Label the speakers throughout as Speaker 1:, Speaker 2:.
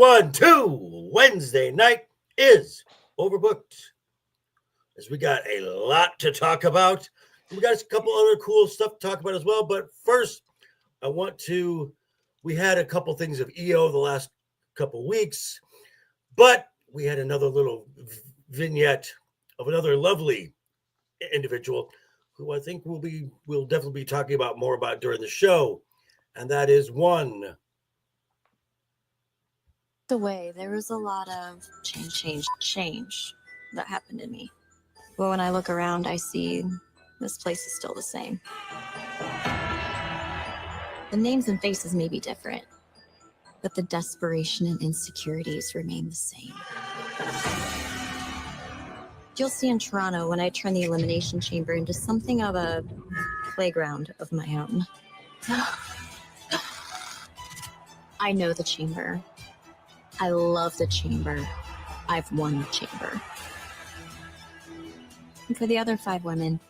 Speaker 1: Wednesday night is overbooked. As we got a lot to talk about. We got a couple other cool stuff to talk about as well. But first, we had a couple things of EO the last couple weeks, but we had another little vignette of another lovely individual who I think we'll definitely be talking about more about during the show. And that is one.
Speaker 2: The way there was a lot of change that happened in me. But when I look around, I see this place is still the same. The names and faces may be different, but the desperation and insecurities remain the same. You'll see in Toronto when I turn the Elimination Chamber into something of a playground of my own. I know the chamber. I love the chamber. I've won the chamber. And for the other 5 women,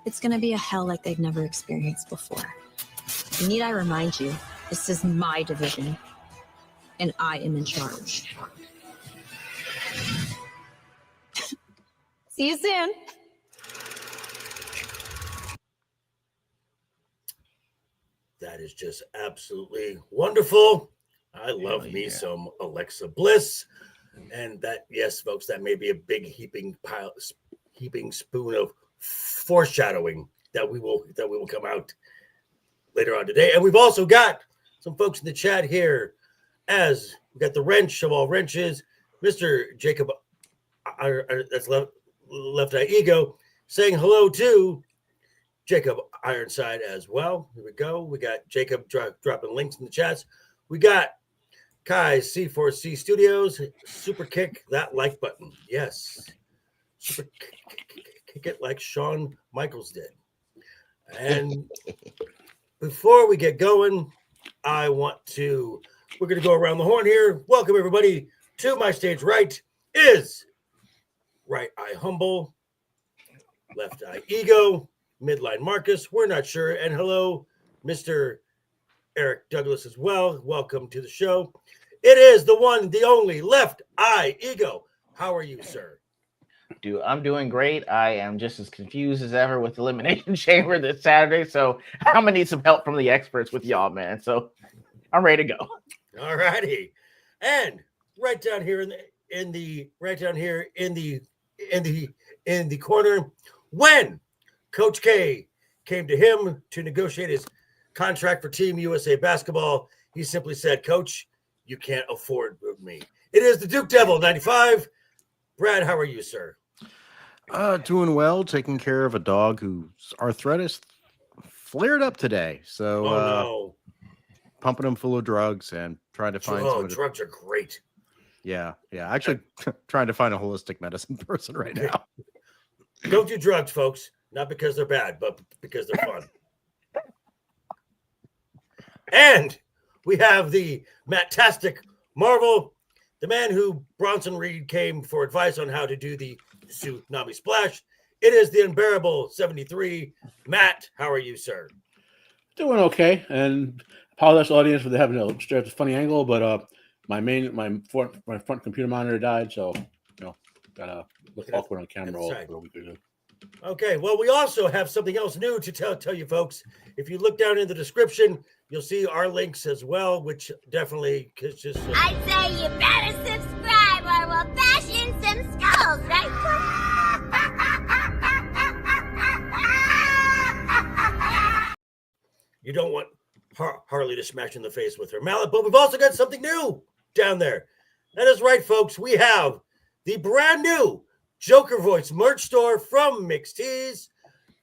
Speaker 2: it's going to be a hell like they've never experienced before. Need I remind you, this is my division, and I am in charge. See you soon.
Speaker 1: That is just absolutely wonderful. I love me some Alexa Bliss. And that, yes, folks, that may be a big heaping spoon of foreshadowing that we will come out later on today. And we've also got some folks in the chat here, as we got the wrench of all wrenches, Mr. Jacob, that's LeftEyeEgo, saying hello to Jacob Ironside as well. Here we go. We got Jacob dropping links in the chats. We got Kai C4C Studios, super kick that like button. Yes. Super kick it like Shawn Michaels did. And before we get going, we're going to go around the horn here. Welcome everybody to my stage right is Right Eye Humble, Left Eye Ego, Midline Marcus, we're not sure, and hello, Mr. Eric Douglas as well. Welcome to the show. It is the one, the only Left Eye Ego. How are you, sir?
Speaker 3: I'm doing great. I am just as confused as ever with Elimination Chamber this Saturday, so I'm gonna need some help from the experts with y'all, man. So I'm ready to go.
Speaker 1: All righty, and right down here in the corner, when Coach K came to him to negotiate his contract for Team USA basketball, he simply said, "Coach, you can't afford me." It is the Duke Devil 95. Brad, how are you, sir?
Speaker 4: Doing well, taking care of a dog whose arthritis flared up today. So pumping him full of drugs and trying to find
Speaker 1: drugs are great.
Speaker 4: Yeah. Actually trying to find a holistic medicine person right now.
Speaker 1: Don't do drugs, folks. Not because they're bad, but because they're fun. And we have the Matt-tastic Marvel, the man who Bronson Reed came for advice on how to do the Tsunami Splash. It is the unbearable 73. Matt, how are you, sir?
Speaker 5: Doing okay. And apologize to the audience for having a funny angle, but my front computer monitor died, so gotta look awkward on camera for a week or two.
Speaker 1: Okay, well, we also have something else new to tell you folks. If you look down in the description, you'll see our links as well, which definitely is just...
Speaker 6: I say you better subscribe or we'll bash in some skulls, right?
Speaker 1: You don't want Harley to smash in the face with her mallet, but we've also got something new down there. That is right, folks. We have the brand new Joker Voice merch store from Mixed Tees.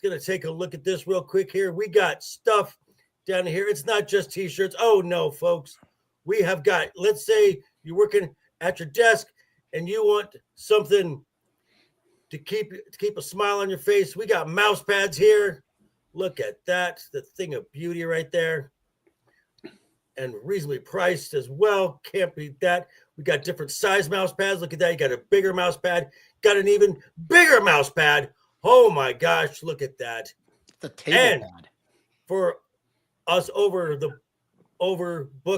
Speaker 1: Gonna take a look at this real quick here. We got stuff down here. It's not just t-shirts. Oh no, folks. We have got, let's say you're working at your desk and you want something to keep a smile on your face. We got mouse pads here. Look at that. The thing of beauty right there. And reasonably priced as well. Can't beat that. We got different size mouse pads. Look at that. You got a bigger mouse pad. Got an even bigger mouse pad. Oh my gosh, look at that.
Speaker 4: The table pad.
Speaker 1: For us overbooked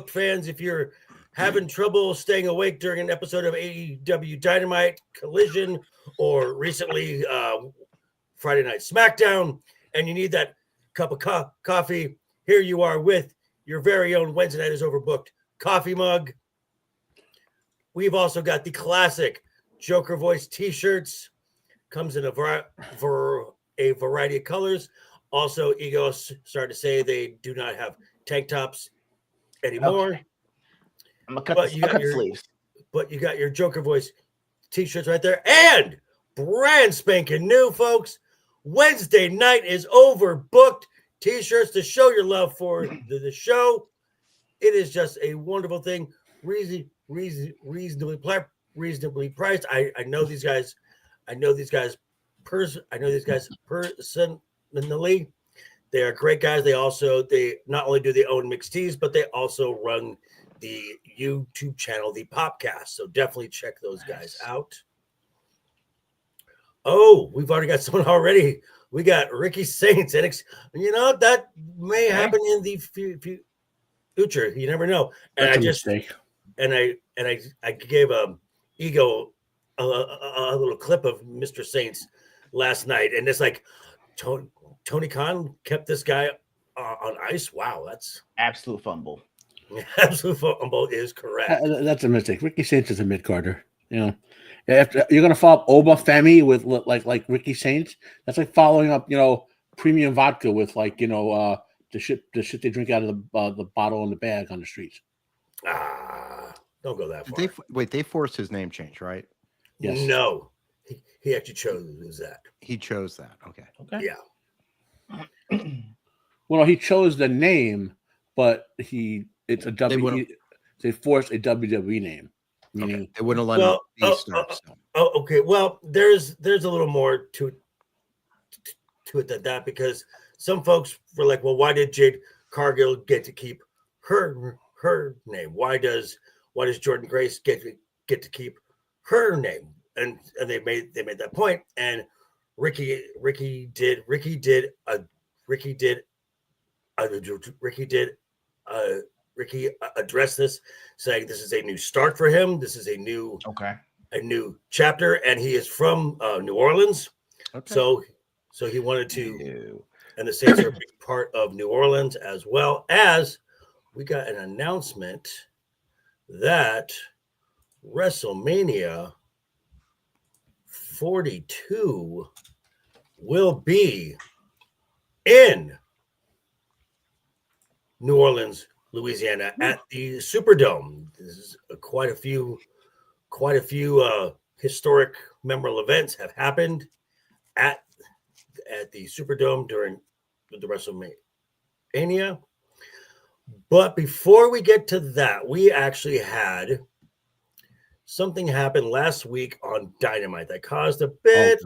Speaker 1: fans, if you're having trouble staying awake during an episode of AEW Dynamite, Collision, or recently Friday Night SmackDown, and you need that cup of coffee, here you are with your very own Wednesday Night is Overbooked coffee mug. We've also got the classic Joker Voice t-shirts. Comes in a variety of colors. Also, Ego started to say they do not have tank tops anymore.
Speaker 3: Okay. I'm gonna cut the sleeves.
Speaker 1: But you got your Joker Voice t-shirts right there. And brand spanking new, folks. Wednesday Night is Overbooked t-shirts to show your love for the show. It is just a wonderful thing. Reasonably priced. I know these guys. I know these guys personally. They are great guys. They not only do they own Mixed Teas, but they also run the YouTube channel, the Popcast. So definitely check those guys out. Oh, we've already got someone already. We got Ricky Saints, and that may happen in the future. You never know. And I gave Ego a little clip of Mr. Saints last night, and it's like Tony Khan kept this guy on ice. Wow, that's
Speaker 3: absolute fumble.
Speaker 1: Absolute fumble is correct.
Speaker 5: That's a mistake. Ricky Saints is a mid-carder. After you're gonna follow up Oba Femi with like Ricky Saints, that's like following up premium vodka with the shit they drink out of the bottle in the bag on the streets.
Speaker 1: Don't go that far.
Speaker 4: They forced his name change, right?
Speaker 5: Yes.
Speaker 1: No, he actually chose that.
Speaker 4: He chose that. Okay.
Speaker 1: Yeah.
Speaker 5: Well, he chose the name, but it's a WWE. They forced a WWE name. Meaning
Speaker 4: they wouldn't let him be stars.
Speaker 1: Okay. Well, there's a little more to it than that, because some folks were like, well, why did Jade Cargill get to keep her name? Why does Jordan Grace get to keep her name? And they made that point, and Ricky addressed this, saying this is a new start for him. This is a new chapter, and he is from New Orleans. Okay. So he wanted to, and the Saints are a big part of New Orleans, as well as we got an announcement that WrestleMania 42 will be in New Orleans, Louisiana, at the Superdome. This is quite a few historic memorable events have happened at the Superdome during the WrestleMania. But before we get to that, we actually had something happen last week on Dynamite that caused a bit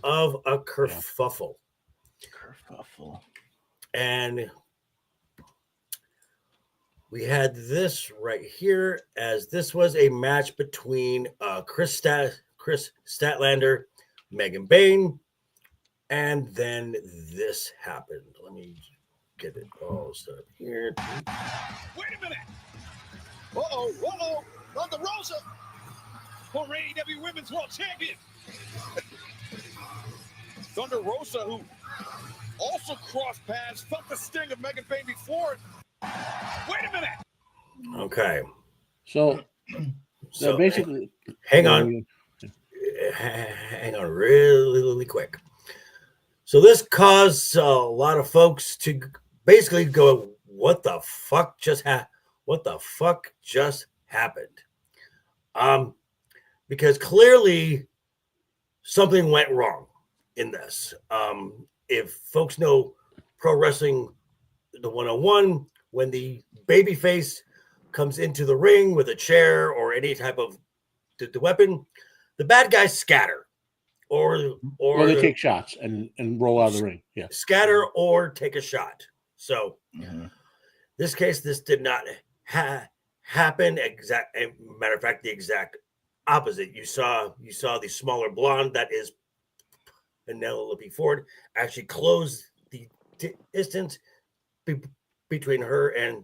Speaker 1: of a kerfuffle. And we had this right here, as this was a match between Chris Statlander, Megan Bayne, and then this happened. Let me get it all set up here.
Speaker 7: Wait a minute! Uh-oh! Thunder Rosa! Former AEW Women's World Champion! Thunder Rosa, who also crossed paths, felt the sting of Megan Bayne before. Wait a minute!
Speaker 1: Okay.
Speaker 5: So basically...
Speaker 1: Hang on really quick. So this caused a lot of folks to basically go, what the fuck just happened? Because clearly something went wrong in this. If folks know pro wrestling, the 101, when the babyface comes into the ring with a chair or any type of the weapon, the bad guys scatter. Or
Speaker 5: they take shots and roll out of the ring. Yeah,
Speaker 1: scatter or take a shot. So, this case, this did not happen. Matter of fact, the exact opposite. You saw the smaller blonde, that is Penelope Ford, actually close the distance between her and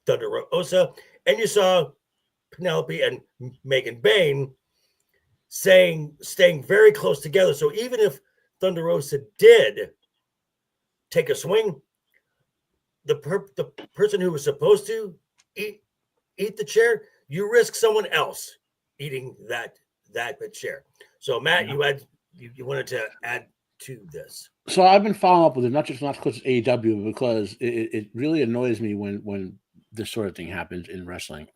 Speaker 1: Thunder Rosa, and you saw Penelope and Megan Bayne staying very close together. So even if Thunder Rosa did take a swing, the person who was supposed to eat the chair, you risk someone else eating that chair. So Matt, you wanted to add to this.
Speaker 5: So I've been following up with it, not because it's AEW, because it really annoys me when this sort of thing happens in wrestling.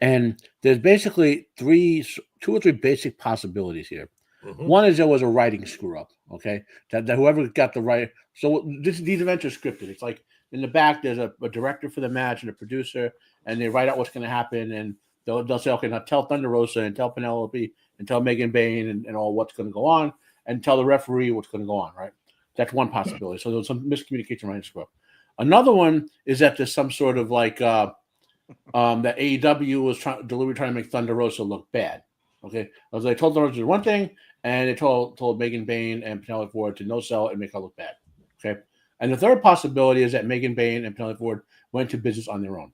Speaker 5: And there's basically two or three basic possibilities here.
Speaker 1: Mm-hmm.
Speaker 5: One is there was a writing screw up. Okay, that whoever got the right. So these events are scripted. It's like in the back there's a director for the match and a producer, and they write out what's going to happen, and they'll say, okay, now tell Thunder Rosa and tell Penelope and tell Megan Bayne and all what's going to go on, and tell the referee what's going to go on. Right. That's one possibility. So there's some miscommunication writing screw up. Another one is that there's some sort of like that AEW was deliberately trying to make Thunder Rosa look bad. Okay, as they told Thunder Rosa to do one thing, and they told Megan Bayne and Penelope Ford to no sell and make her look bad. Okay, and the third possibility is that Megan Bayne and Penelope Ford went to business on their own.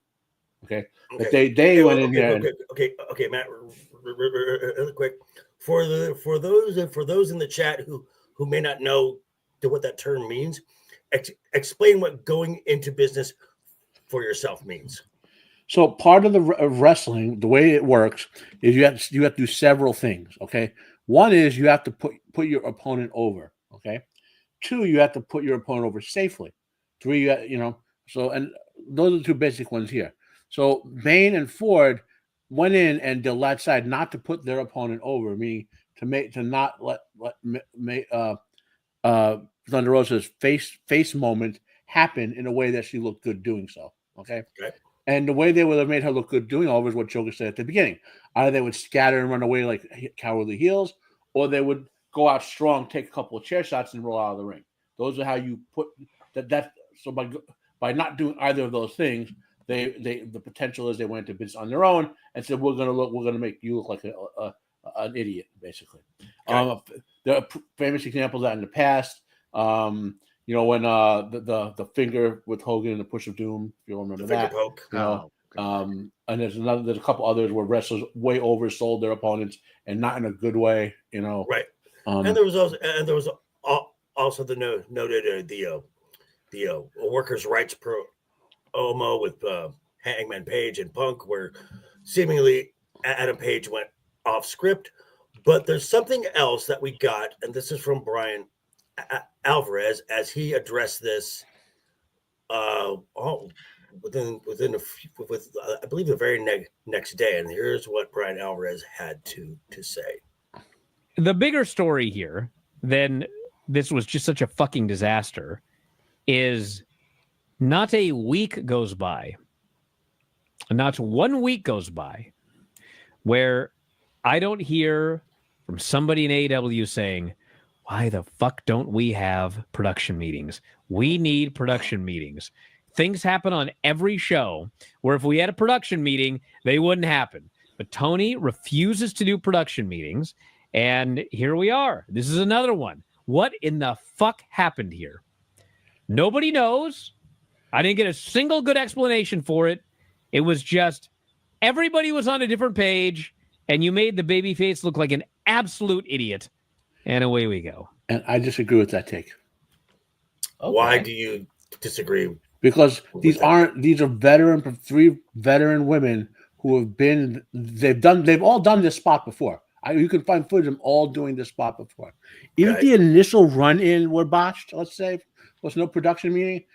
Speaker 5: Okay, but they went in there.
Speaker 1: Okay, Matt, really quick for those in the chat who may not know what that term means, explain what going into business for yourself means.
Speaker 5: So part of the wrestling, the way it works is you have to do several things. Okay, one is you have to put your opponent over. Okay, two, you have to put your opponent over safely. Three, so and those are the two basic ones here. So Bayne and Ford went in and decided not to put their opponent over, meaning to not let Thunder Rosa's face moment happen in a way that she looked good doing so. Okay. And the way they would have made her look good doing all of is what Joker said at the beginning. Either they would scatter and run away like cowardly heels, or they would go out strong, take a couple of chair shots, and roll out of the ring. Those are how you put that. So by not doing either of those things, the potential is they went to business on their own and said, we're going to make you look like an idiot, basically. There are famous examples of that in the past. When the finger with Hogan and the push of doom, if you'll remember that.
Speaker 1: Poke.
Speaker 5: And there's a couple others where wrestlers way oversold their opponents and not in a good way,
Speaker 1: Right. And there was also the noted the workers' rights promo with Hangman Page and Punk, where seemingly Adam Page went off script. But there's something else that we got, and this is from Brian Alvarez as he addressed this within I believe the very next day. And here's what Brian Alvarez had to say.
Speaker 8: The bigger story here than this was just such a fucking disaster is not a week goes by, not 1 week goes by where I don't hear from somebody in AEW saying, why the fuck don't we have production meetings? We need production meetings. Things happen on every show where if we had a production meeting, they wouldn't happen. But Tony refuses to do production meetings, and here we are. This is another one. What in the fuck happened here? Nobody knows. I didn't get a single good explanation for it. It was just everybody was on a different page, and you made the babyface look like an absolute idiot. And away we go.
Speaker 5: And I disagree with that take.
Speaker 1: Okay. Why do you disagree?
Speaker 5: Because these are three veteran women who have they've all done this spot before. You can find footage of them all doing this spot before. Even if the initial run-in were botched, let's say, was no production meeting,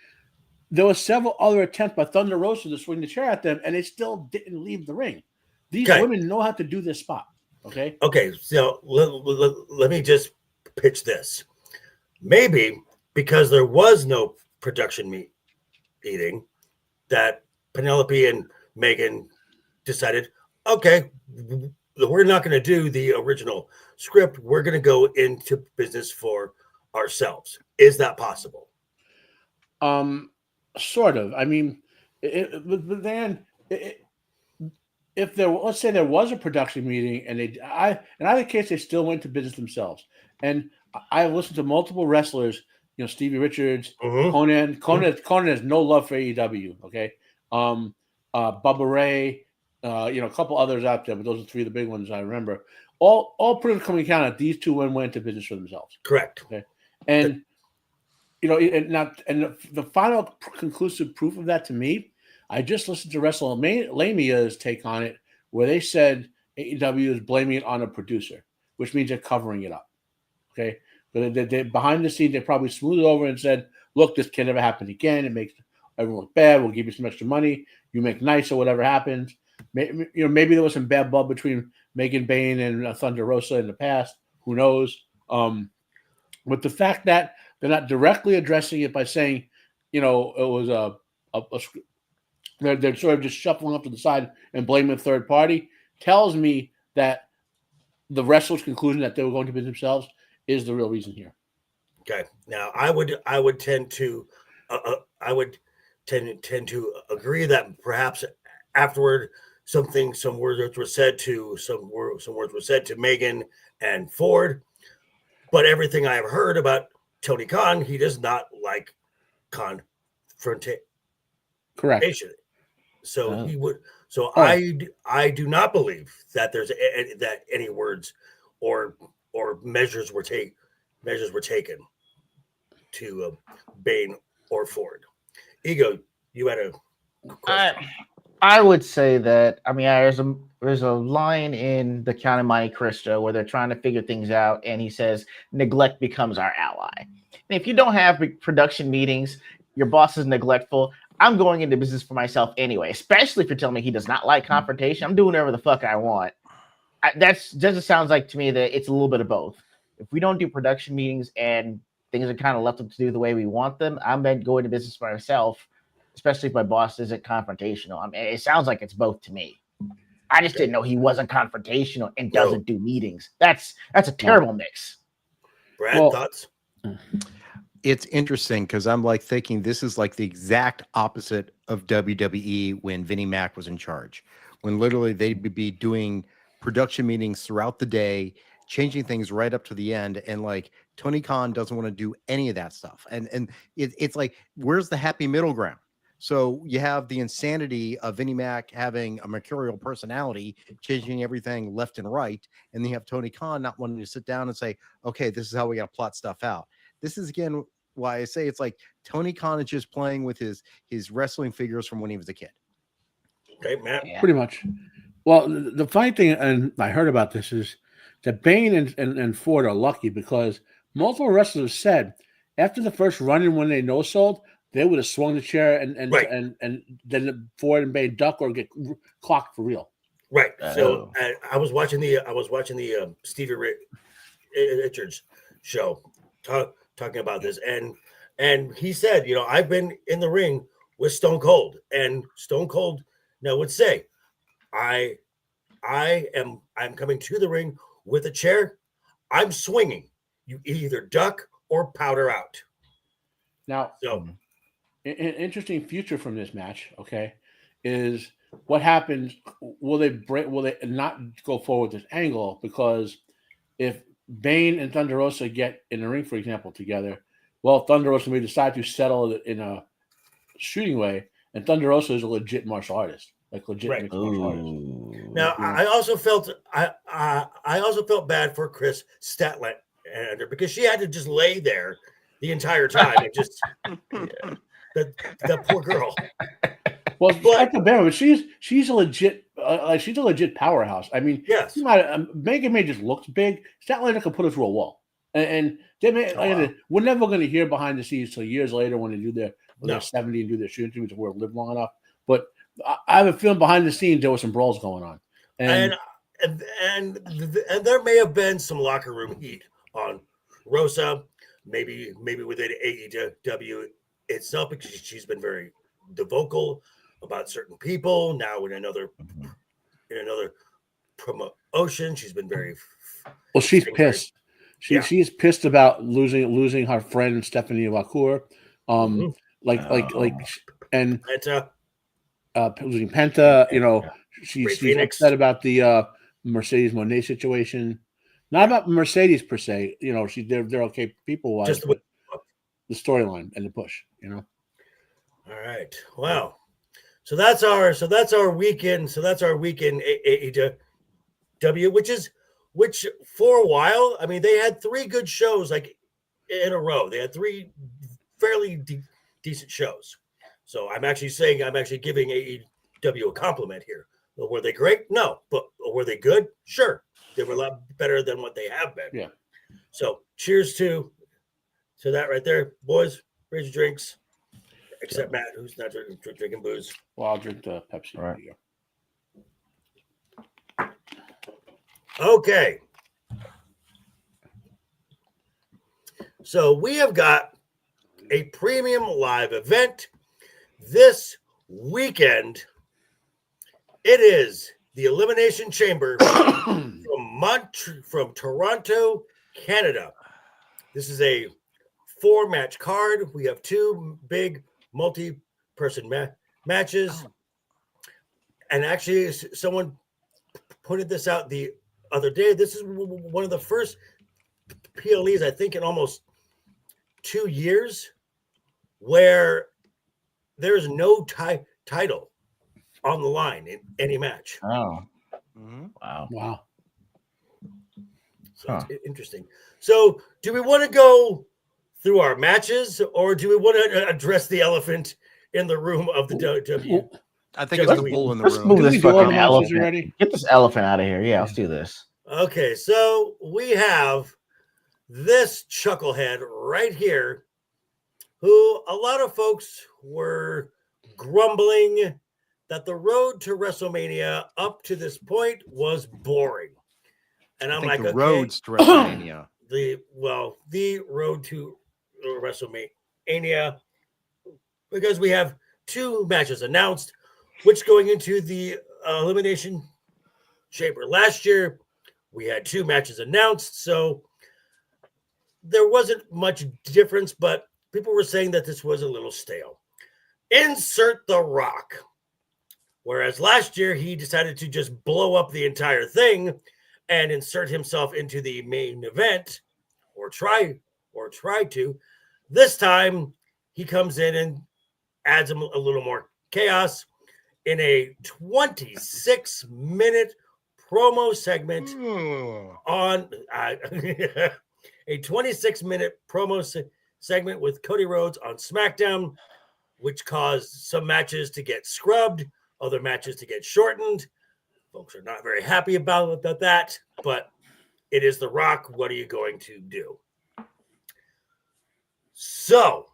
Speaker 5: there were several other attempts by Thunder Rosa to swing the chair at them, and they still didn't leave the ring. These women know how to do this spot. Okay.
Speaker 1: So let me just pitch this. Maybe because there was no production meeting, that Penelope and Megan decided, okay, we're not going to do the original script. We're going to go into business for ourselves. Is that possible?
Speaker 5: Sort of. I mean, but then. If let's say there was a production meeting and in either case, they still went to business themselves. And I've listened to multiple wrestlers, Stevie Richards, Conan has no love for AEW. Okay. Bubba Ray, A couple others out there, but those are three of the big ones I remember. All pretty much coming account that these two went into business for themselves.
Speaker 1: Correct.
Speaker 5: Okay, and the final conclusive proof of that to me, I just listened to Wrestlemania's take on it, where they said AEW is blaming it on a producer, which means they're covering it up. Okay, but they behind the scenes they probably smoothed it over and said, "Look, this can never happen again. It makes everyone look bad. We'll give you some extra money. You make nice or whatever happens." Maybe there was some bad blood between Megan Bayne and Thunder Rosa in the past. Who knows? But the fact that they're not directly addressing it by saying, it was they're sort of just shuffling up to the side and blaming a third party, tells me that the wrestlers' conclusion that they were going to business themselves is the real reason here.
Speaker 1: Okay. Now, I would tend to agree that perhaps afterward some words were said to Megan and Ford, but everything I have heard about Tony Khan, he does not like confrontation.
Speaker 5: Correct.
Speaker 1: So he would. So I do not believe that there's that any words or measures were taken to Bayne or Ford. Ego, you had a question.
Speaker 3: I would say that, there's a line in the Count of Monte Cristo where they're trying to figure things out, and he says, neglect becomes our ally. And if you don't have production meetings, your boss is neglectful, I'm going into business for myself anyway, especially if you're telling me he does not like confrontation. I'm doing whatever the fuck I want. That just sounds like to me that it's a little bit of both. If we don't do production meetings and things are kind of left up to do the way we want them, I'm going to business for myself, especially if my boss isn't confrontational. It sounds like it's both to me. I just didn't know he wasn't confrontational and doesn't do meetings. That's a terrible mix.
Speaker 1: Brad, thoughts?
Speaker 4: It's interesting because I'm like thinking this is like the exact opposite of WWE when Vinnie Mac was in charge, when literally they'd be doing production meetings throughout the day, changing things right up to the end. And like Tony Khan doesn't want to do any of that stuff. And it's like, where's the happy middle ground? So you have the insanity of Vinnie Mac having a mercurial personality, changing everything left and right. And then you have Tony Khan not wanting to sit down and say, okay, this is how we got to plot stuff out. This is, again, why I say it's like Tony Khan is just playing with his wrestling figures from when he was a kid.
Speaker 1: Okay, Matt.
Speaker 5: Yeah. Pretty much. Well, the funny thing, and I heard about this, is that Bayne and Ford are lucky because multiple wrestlers said after the first run-in when they no-sold, they would have swung the chair and then Ford and Bayne duck or get clocked for real.
Speaker 1: Right. So I was watching the Stevie Richards show talking about this, and he said, I've been in the ring with Stone Cold, and Stone Cold now would say, I'm coming to the ring with a chair, I'm swinging. You either duck or powder out.
Speaker 5: Now, an interesting future from this match, okay, is what happens. Will they not go forward with this angle? Because if Bayne and Thunder Rosa get in the ring, for example, together, well, Thunder Rosa may decide to settle it in a shooting way, and Thunder Rosa is a legit martial artist, like legit mixed martial artist.
Speaker 1: Now, I also felt bad for Chris Statlander because she had to just lay there the entire time and just that poor girl.
Speaker 5: Well, but she's a legit powerhouse. I mean,
Speaker 1: yes,
Speaker 5: Megan May just looks big. Statlander can put her through a wall, and they may. We're never going to hear behind the scenes till years later when they do they're 70 and do their shooting interviews. We'll live long enough. But I have a feeling behind the scenes there was some brawls going on, and there may have been some locker room heat on Rosa, maybe within AEW itself, because she's been very vocal about certain people. Now in another promotion, she's been very well. She's pissed. She's pissed about losing her friend Stephanie Wacour. And
Speaker 1: Penta.
Speaker 5: Losing Penta. She's upset about the Mercedes Moné situation. Not about Mercedes per se. They're okay people wise. Just the storyline and the push.
Speaker 1: All right. Well, So that's our weekend. So that's our weekend AEW, which for a while, I mean, they had 3 good shows like in a row. They had 3 fairly decent shows. So I'm actually giving AEW a compliment here. Were they great? No, but were they good? Sure, they were a lot better than what they have been.
Speaker 5: Yeah.
Speaker 1: So cheers to that right there, boys. Raise your drinks. Except Matt, who's not drinking booze.
Speaker 5: Well, I'll drink the Pepsi.
Speaker 3: All right.
Speaker 1: Okay. So we have got a premium live event this weekend. It is the Elimination Chamber from Toronto, Canada. This is a 4-match card. We have 2 big multi-person matches. And actually, someone pointed this out the other day. This is one of the first PLEs, I think, in almost 2 years where there's no title on the line in any match.
Speaker 3: Oh,
Speaker 4: Mhm.
Speaker 3: wow.
Speaker 1: So it's interesting. So do we want to go through our matches, or do we want to address the elephant in the room of the WWE?
Speaker 4: I think it's the bull in the
Speaker 3: Let's
Speaker 4: room.
Speaker 3: move
Speaker 5: Did we
Speaker 3: this
Speaker 5: do all the
Speaker 3: fucking
Speaker 5: matches
Speaker 3: elephant.
Speaker 5: already?
Speaker 3: Get this elephant out of here. Yeah, let's do this.
Speaker 1: Okay, so we have this chucklehead right here, who a lot of folks were grumbling that the road to WrestleMania up to this point was boring. And
Speaker 4: I
Speaker 1: I'm
Speaker 4: think
Speaker 1: like,
Speaker 4: the
Speaker 1: okay,
Speaker 4: roads to WrestleMania.
Speaker 1: the road to WrestleMania, because we have 2 matches announced, which going into the Elimination Chamber. Last year, we had 2 matches announced, so there wasn't much difference, but people were saying that this was a little stale. Insert The Rock. Whereas last year, he decided to just blow up the entire thing and insert himself into the main event, or try to. This time, he comes in and adds a little more chaos in a 26-minute promo segment on a 26-minute promo segment with Cody Rhodes on SmackDown, which caused some matches to get scrubbed, other matches to get shortened. Folks are not very happy about that, but it is The Rock. What are you going to do? So,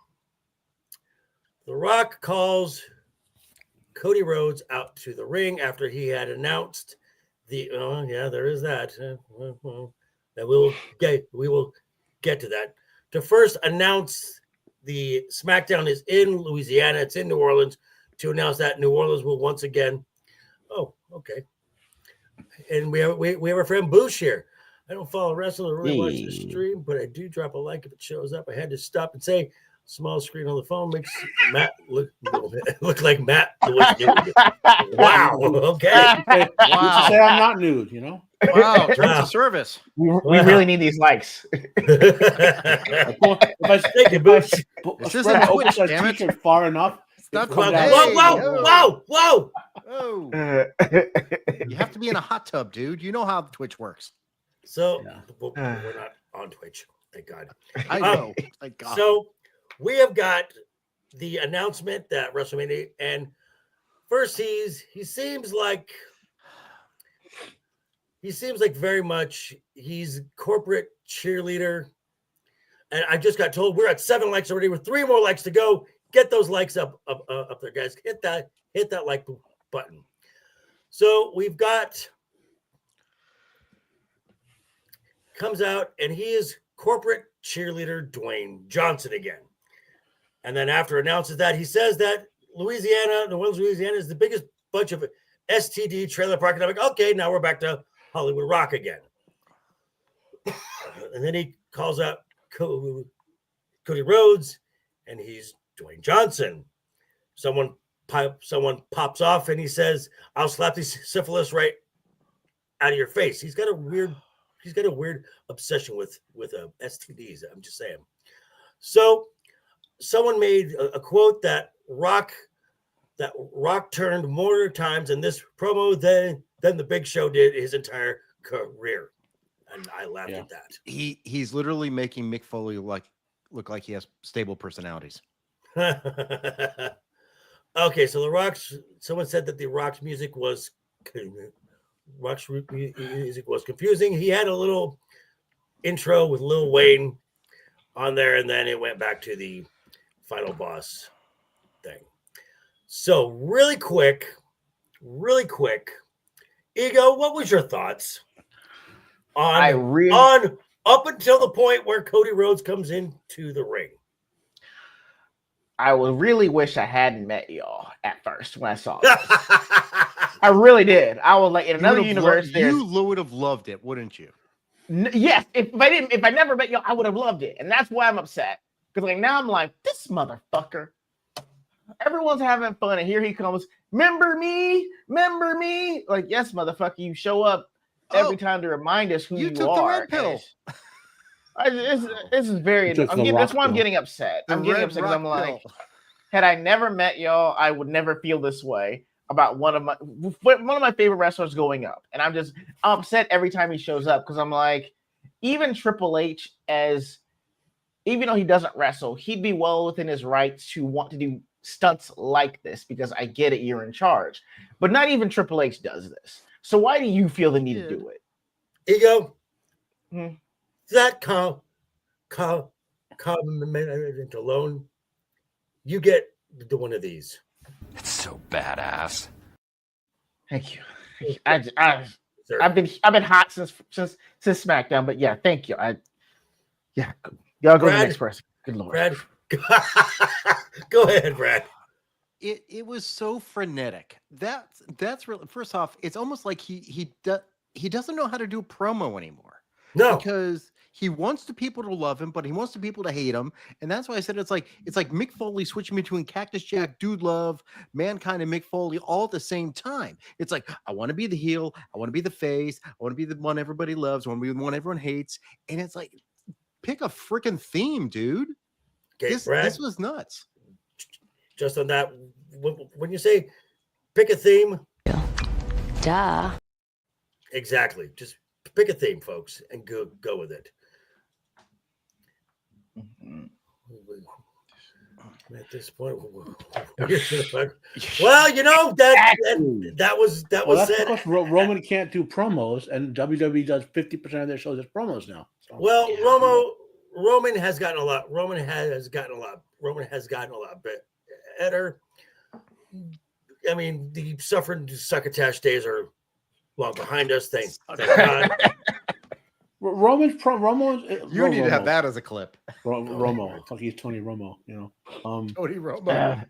Speaker 1: The Rock calls Cody Rhodes out to the ring after he had announced there is that. That we will get to that. To first announce the SmackDown is in Louisiana, it's in New Orleans, to announce that New Orleans will once again. Oh, okay. And we have our friend Boosh here. I don't follow wrestling or really watch the stream, but I do drop a like if it shows up. I had to stop and say, small screen on the phone makes Matt look like Matt. Wow. Okay.
Speaker 5: Wow. Say I'm not nude, you know?
Speaker 4: Wow. Terms of service.
Speaker 3: We really need these likes.
Speaker 5: If I
Speaker 4: This isn't
Speaker 5: spread
Speaker 4: Twitch,
Speaker 5: my
Speaker 4: damn it.
Speaker 5: t-shirt far enough,
Speaker 4: Not
Speaker 5: Come
Speaker 4: called
Speaker 5: down.
Speaker 1: Whoa.
Speaker 4: Oh, you have to be in a hot tub, dude. You know how Twitch works.
Speaker 1: So we're not on Twitch, thank God.
Speaker 4: I know. Thank God.
Speaker 1: So we have got the announcement that WrestleMania, and first he seems like very much he's corporate cheerleader. And I just got told we're at 7 likes already with 3 more likes to go. Get those likes up there, guys. Hit that like button. So we've got comes out and he is corporate cheerleader Dwayne Johnson again. And then after announces that, he says that New Orleans, Louisiana is the biggest bunch of STD trailer park. And I'm like, okay, now we're back to Hollywood Rock again. And then he calls out Cody Rhodes, and he's Dwayne Johnson. Someone pops off, and he says, "I'll slap the syphilis right out of your face." He's got a weird obsession with STDs. I'm just saying. So someone made a quote that that Rock turned more times in this promo than the Big Show did his entire career. And I laughed at that.
Speaker 4: He's literally making Mick Foley look like he has stable personalities.
Speaker 1: Okay, so the Rock's. Someone said that the Rock's music was confusing. He had a little intro with Lil Wayne on there, and then it went back to the final boss thing. So really quick, Ego, what was your thoughts on up until the point where Cody Rhodes comes into the ring?
Speaker 3: I would really wish I hadn't met y'all at first when I saw it. I really did. I was like, in another universe,
Speaker 4: you would have loved it, wouldn't you?
Speaker 3: Yes. If I never met y'all, I would have loved it, and that's why I'm upset. Because like now I'm like, this motherfucker. Everyone's having fun, and here he comes. Remember me? Like, yes, motherfucker, you show up every time to remind us who you
Speaker 4: took
Speaker 3: are.
Speaker 4: The red pill.
Speaker 3: This is very. That's why I'm getting upset. I'm getting upset because I'm like, had I never met y'all, I would never feel this way about one of my favorite wrestlers going up, and I'm upset every time he shows up because I'm like, even Triple H, even though he doesn't wrestle, he'd be well within his rights to want to do stunts like this because I get it, you're in charge, but not even Triple H does this. So why do you feel the need to do it?
Speaker 1: Ego. That comment alone, you get the one of these.
Speaker 9: It's so badass.
Speaker 3: Thank you. I've been hot since SmackDown, but yeah, thank you. Y'all go to the next person. Good Lord,
Speaker 1: Brad. Go ahead, Brad.
Speaker 4: It was so frenetic. That's really, first off, it's almost like he doesn't know how to do a promo anymore.
Speaker 1: No,
Speaker 4: because he wants the people to love him, but he wants the people to hate him, and that's why I said it's like Mick Foley switching between Cactus Jack, Dude Love, Mankind, and Mick Foley all at the same time. It's like, I want to be the heel, I want to be the face, I want to be the one everybody loves, I want to be the one everyone hates, and it's like, pick a freaking theme, dude.
Speaker 1: Okay,
Speaker 4: This was nuts.
Speaker 1: Just on that, when you say pick a theme,
Speaker 2: duh.
Speaker 1: Exactly. Just pick a theme, folks, and go with it. At this point, well, you know that was said.
Speaker 5: Because Roman can't do promos, and WWE does 50% of their shows as promos now. So.
Speaker 1: Well, Roman has gotten a lot. Roman has gotten a lot better. I mean, the suffering succotash days are long behind us. Thank God.
Speaker 5: Roman.
Speaker 4: You need to have that as a clip.
Speaker 5: Romo, it's like he's Tony Romo, you know.
Speaker 4: Tony Romo.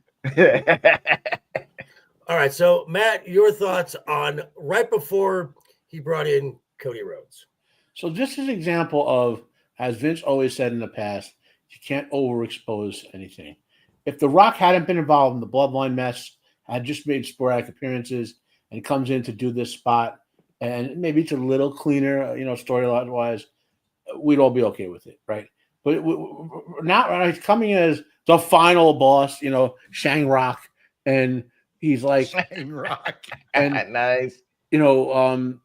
Speaker 1: All right, so Matt, your thoughts on right before he brought in Cody Rhodes.
Speaker 5: So this is an example of, as Vince always said in the past, you can't overexpose anything. If The Rock hadn't been involved in the Bloodline mess, had just made sporadic appearances, and comes in to do this spot, and maybe it's a little cleaner, you know, storyline wise, we'd all be okay with it, right? But now he's coming in as the final boss, you know, Shangrock, and he's like
Speaker 4: Shangrock,
Speaker 5: and
Speaker 3: nice,
Speaker 5: you know,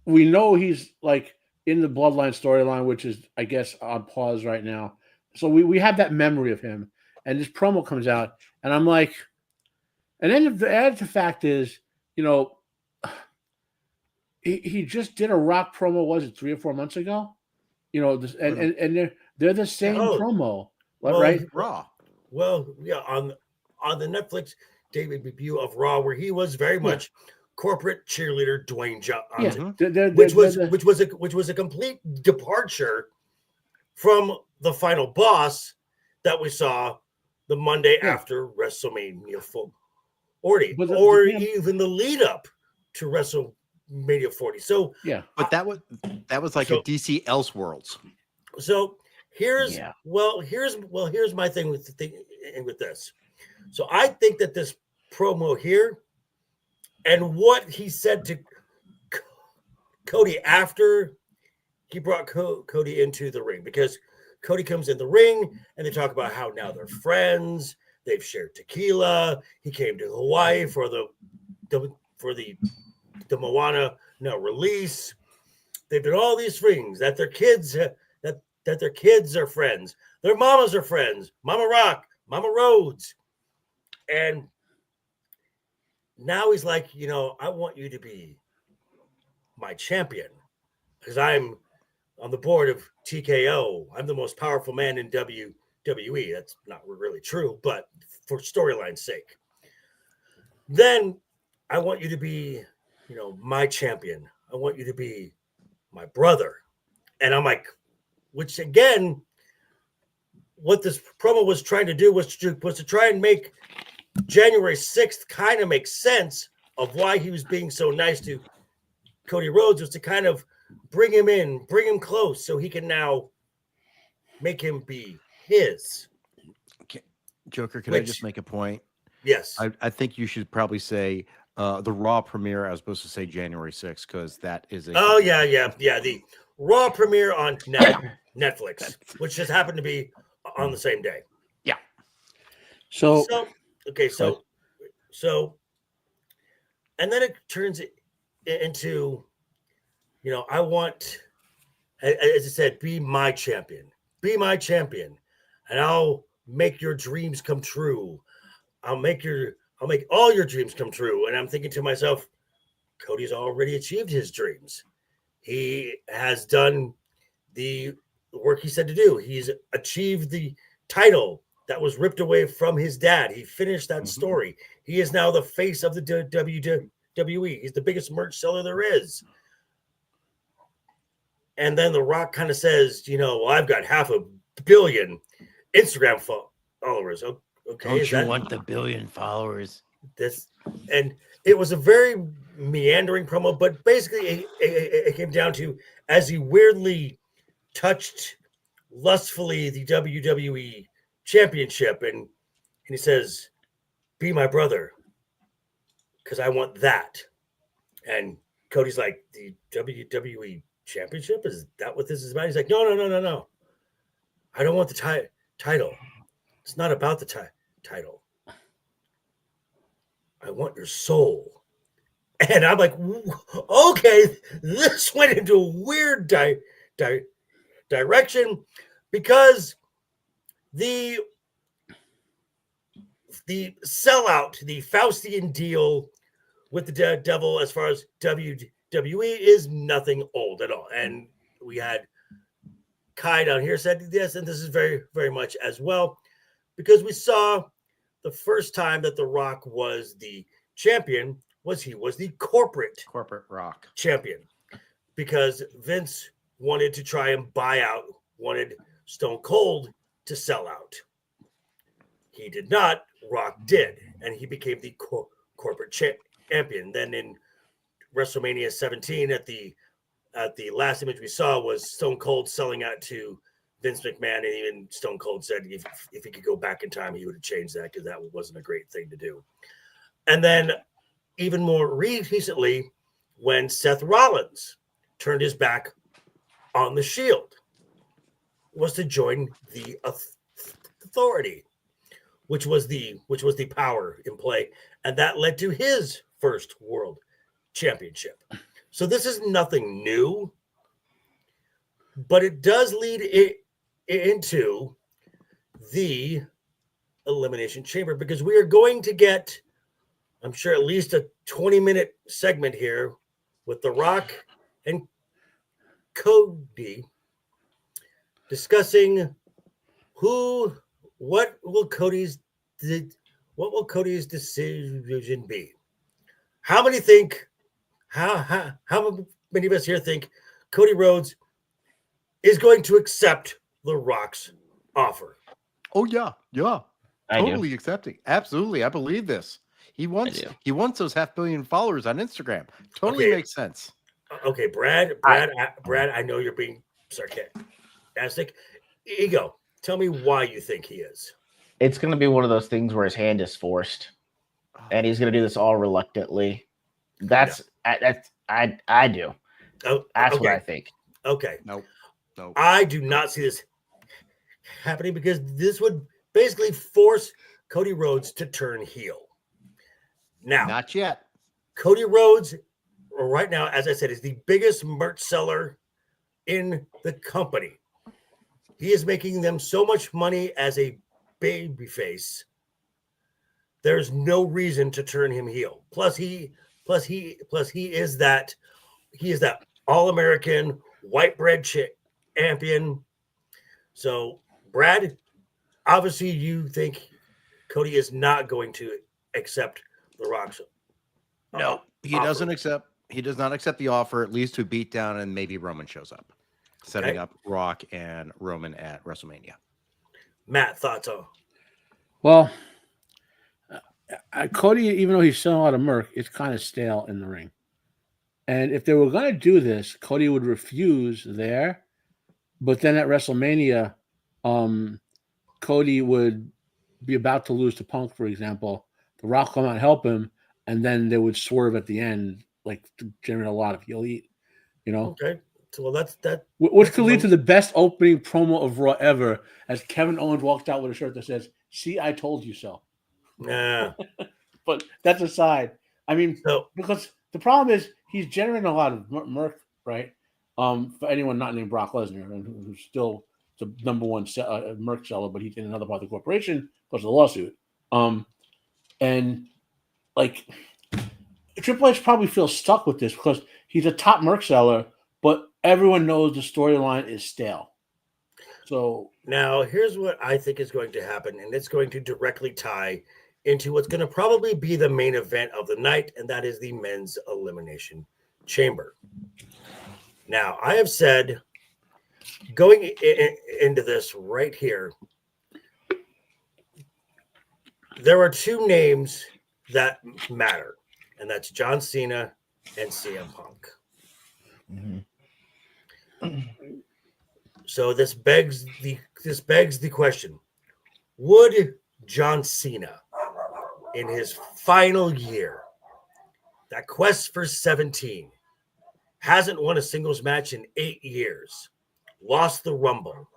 Speaker 5: we know he's like in the Bloodline storyline, which is, I guess, on pause right now. So we have that memory of him, and this promo comes out, and I'm like, and then the added fact is, you know, he just did a Rock promo, was it 3 or 4 months ago? You know, this, and they're the same promo, right?
Speaker 4: Raw.
Speaker 1: Well, yeah, on the Netflix daily debut of Raw, where he was very much corporate cheerleader Dwayne Johnson, which was a complete departure from the final boss that we saw the Monday after WrestleMania 40, or even the lead up to WrestleMania 40. So
Speaker 4: but that was like a DC Elseworlds.
Speaker 1: So here's my thing with this. So I think that this promo here and what he said to Cody after he brought Cody into the ring, because Cody comes in the ring and they talk about how now they're friends. They've shared tequila. He came to Hawaii for the Moana release. They've done all these things that their kids that their kids are friends. Their mamas are friends. Mama Rock, Mama Rhodes. And now he's like, I want you to be my champion because I'm on the board of TKO. I'm the most powerful man in WWE. That's not really true, but for storyline's sake. Then I want you to be, my champion. I want you to be my brother. And I'm like, which again, what this promo was trying to do was to try and make January 6th kind of make sense of why he was being so nice to Cody Rhodes, was to kind of bring him in, bring him close so he can now make him be his.
Speaker 4: Joker, can I just make a point?
Speaker 1: Yes.
Speaker 4: I think you should probably say the Raw premiere as opposed to say January 6th, because that is a...
Speaker 1: Oh, yeah. The Raw premiere on Netflix, which just happened to be on the same day.
Speaker 4: Yeah.
Speaker 1: So and then it turns into, I want, as I said, be my champion, and I'll make your dreams come true. I'll make all your dreams come true. And I'm thinking to myself, Cody's already achieved his dreams. He has done the work he said to do. He's achieved the title that was ripped away from his dad. He finished that story. He is now the face of the WWE. He's the biggest merch seller there is. And then The Rock kind of says, I've got 500 million Instagram followers. Okay,
Speaker 4: don't you want the billion followers?
Speaker 1: And it was a very meandering promo, but basically it came down to, as he weirdly touched lustfully the WWE championship, and he says, be my brother, because I want that. And Cody's like, the WWE championship? Is that what this is about? He's like, no. I don't want the title. It's not about the title. I want your soul. And I'm like, okay, this went into a weird direction, because the sellout, the Faustian deal with the devil as far as WWE is nothing old at all. And we had Kai down here said this, and this is very, very much as well, because we saw the first time that The Rock was the champion he was the corporate
Speaker 4: Rock
Speaker 1: champion, because Vince wanted to try and wanted Stone Cold to sell out. He did not. Rock did, and he became the corporate champion. Then in WrestleMania 17, at the last image we saw was Stone Cold selling out to Vince McMahon, and even Stone Cold said if he could go back in time, he would have changed that, because that wasn't a great thing to do. And then even more recently, when Seth Rollins turned his back on the Shield, was to join the Authority, which was the power in play, and that led to his first world championship. So this is nothing new, but it does lead into the Elimination Chamber, because we are going to get, I'm sure, at least a 20-minute segment here with The Rock and Cody discussing what will Cody's decision be? How many of us here think Cody Rhodes is going to accept The Rock's offer?
Speaker 4: Oh yeah,
Speaker 3: I
Speaker 4: totally
Speaker 3: do.
Speaker 4: accepting. Absolutely, I believe this. He wants those 500 million followers on Instagram. Totally makes sense.
Speaker 1: Okay, Brad, I know you're being sarcastic. Ego, tell me why you think he is.
Speaker 3: It's going to be one of those things where his hand is forced, and he's going to do this all reluctantly. I do.
Speaker 1: Oh,
Speaker 3: That's what I think.
Speaker 1: Okay.
Speaker 4: Nope.
Speaker 1: I do not see this happening, because this would basically force Cody Rhodes to turn heel. Now,
Speaker 4: Not yet.
Speaker 1: Cody Rhodes, right now, as I said, is the biggest merch seller in the company. He is making them so much money as a babyface. There's no reason to turn him heel. Plus he is that All-American white bread champion. So, Brad, obviously you think Cody is not going to accept the Rock's.
Speaker 4: No, he
Speaker 1: offer.
Speaker 4: doesn't accept. He does not accept the offer. At least to beat down, and maybe Roman shows up, setting up Rock and Roman at WrestleMania.
Speaker 1: Matt, thoughts on?
Speaker 5: Well, Cody, even though he's selling a lot of merch, it's kind of stale in the ring. And if they were going to do this, Cody would refuse there. But then at WrestleMania, Cody would be about to lose to Punk, for example. The Rock come out and help him, and then they would swerve at the end, like to generate a lot of heel heat. You know?
Speaker 1: Okay. So, well, that's that.
Speaker 5: Which could lead to the best opening promo of Raw ever, as Kevin Owens walked out with a shirt that says, "See, I told you so."
Speaker 1: Nah.
Speaker 5: But that's aside. I mean, because the problem is he's generating a lot of merch, right? For anyone not named Brock Lesnar, who's still the number one merch seller, but he's in another part of the corporation because of the lawsuit. And like Triple H probably feels stuck with this because he's a top merch seller, but everyone knows the storyline is stale. So
Speaker 1: now here's what I think is going to happen, and it's going to directly tie into what's going to probably be the main event of the night, and that is the men's elimination chamber. Now, I have said going into this right here, there are two names that matter, and that's John Cena and CM Punk. Mm-hmm. So this begs the question: would John Cena, in his final year, that quest for 17, hasn't won a singles match in 8 years, lost the Rumble,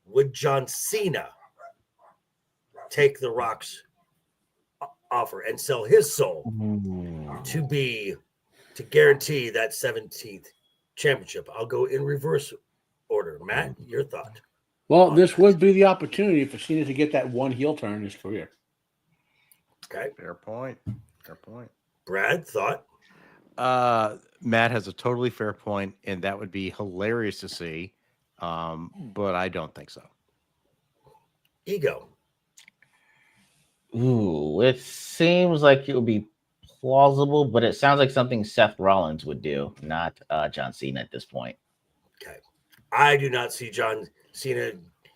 Speaker 1: would John Cena take the Rock's offer and sell his soul to guarantee that 17th championship? I'll go in reverse order. Matt, your thought?
Speaker 5: Well, this would be the opportunity for Cena to get that one heel turn in his career.
Speaker 1: Okay.
Speaker 4: Fair point. Fair point.
Speaker 1: Brad, thought?
Speaker 4: Matt has a totally fair point, and that would be hilarious to see. But I don't think so.
Speaker 1: Ego.
Speaker 3: Ooh, it seems like it would be plausible, but it sounds like something Seth Rollins would do, not John Cena at this point.
Speaker 1: Okay. I do not see John Cena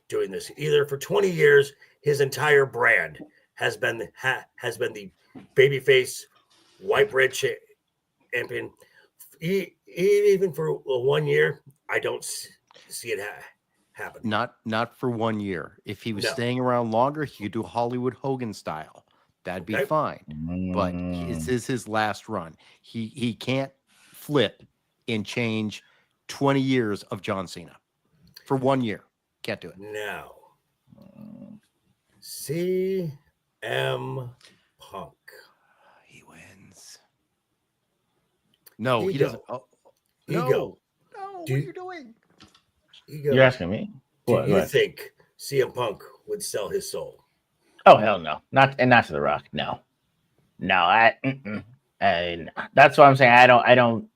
Speaker 1: doing this either. For 20 years, his entire brand has been the babyface white bread champion. Even for 1 year, I don't see it happen.
Speaker 4: Not for 1 year. If he was staying around longer, he could do Hollywood Hogan style. That'd be fine. But this is his last run. He can't flip and change 20 years of John Cena for 1 year. Can't do it.
Speaker 1: Now, CM Punk.
Speaker 4: He wins. No, he doesn't. Oh, no.
Speaker 1: Ego.
Speaker 4: No, what are you doing?
Speaker 1: Ego.
Speaker 3: You're asking me?
Speaker 1: Do you think CM Punk would sell his soul?
Speaker 3: Oh, hell no. Not to The Rock. No. And that's what I'm saying. I don't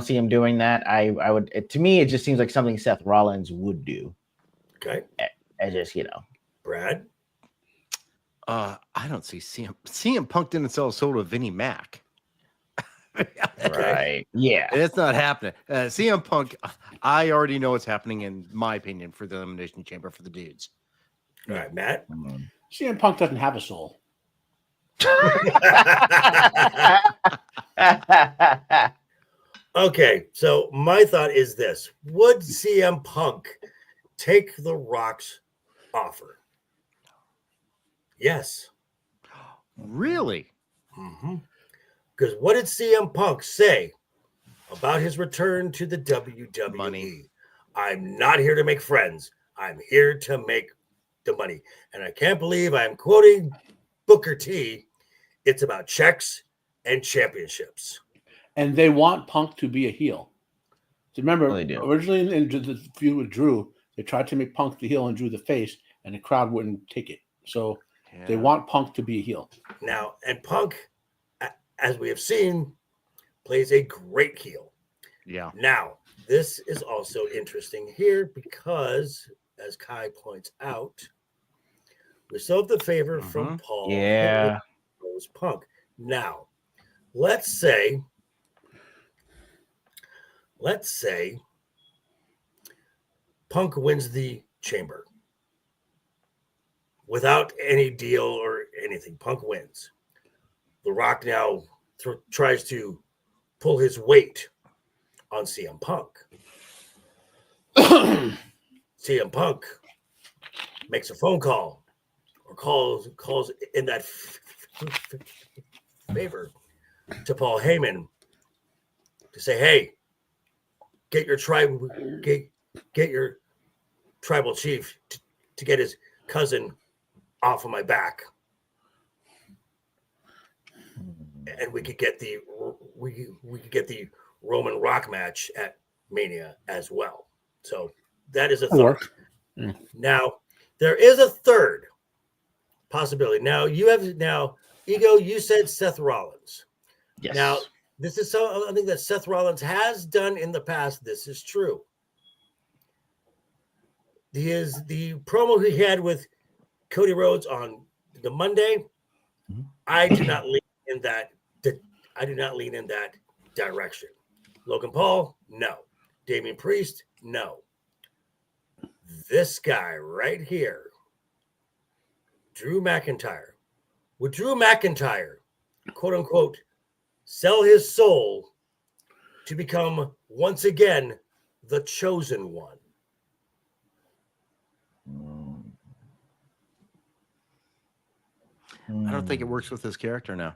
Speaker 3: see him doing that. I would, to me, it just seems like something Seth Rollins would do.
Speaker 1: Okay.
Speaker 3: I just,
Speaker 1: Brad?
Speaker 4: I don't see CM Punk didn't sell his soul to Vinnie Mac.
Speaker 3: Right. Yeah.
Speaker 4: It's not happening. CM Punk, I already know what's happening, in my opinion, for the Elimination Chamber for the dudes.
Speaker 1: All right, Matt?
Speaker 5: CM Punk doesn't have a soul.
Speaker 1: Okay, so my thought is this. Would CM Punk take the Rock's offer? Yes.
Speaker 4: Really?
Speaker 1: Because what did CM Punk say about his return to the WWE?
Speaker 4: Money.
Speaker 1: I'm not here to make friends. I'm here to make the money. And I can't believe I'm quoting Booker T. It's about checks and championships.
Speaker 5: And they want Punk to be a heel. So remember,
Speaker 3: Well, they do.
Speaker 5: originally in the feud with Drew, they tried to make Punk the heel and Drew the face, and the crowd wouldn't take it. So they want Punk to be a heel.
Speaker 1: Now, and Punk, as we have seen, plays a great heel.
Speaker 4: Yeah.
Speaker 1: Now, this is also interesting here because, as Kai points out, we still have the favor from Paul.
Speaker 3: Yeah.
Speaker 1: Punk. Now, let's say Punk wins the chamber without any deal or anything. Punk wins. The Rock now tries to pull his weight on CM Punk. CM Punk makes a phone call or calls in that favor to Paul Heyman to say, "Hey, get your tribal chief to get his cousin off of my back, and we could get the Roman Rock match at Mania as well." So that is a thought. Now there is a third possibility. Now Ego, you said Seth Rollins.
Speaker 3: Yes.
Speaker 1: Now this is something that Seth Rollins has done in the past. This is true. The promo he had with Cody Rhodes on the Monday. I do not lean in that. I do not lean in that direction. Logan Paul, no. Damian Priest, no. This guy right here, Drew McIntyre. Would Drew McIntyre, quote unquote, sell his soul to become once again the chosen one?
Speaker 4: I don't think it works with his character now.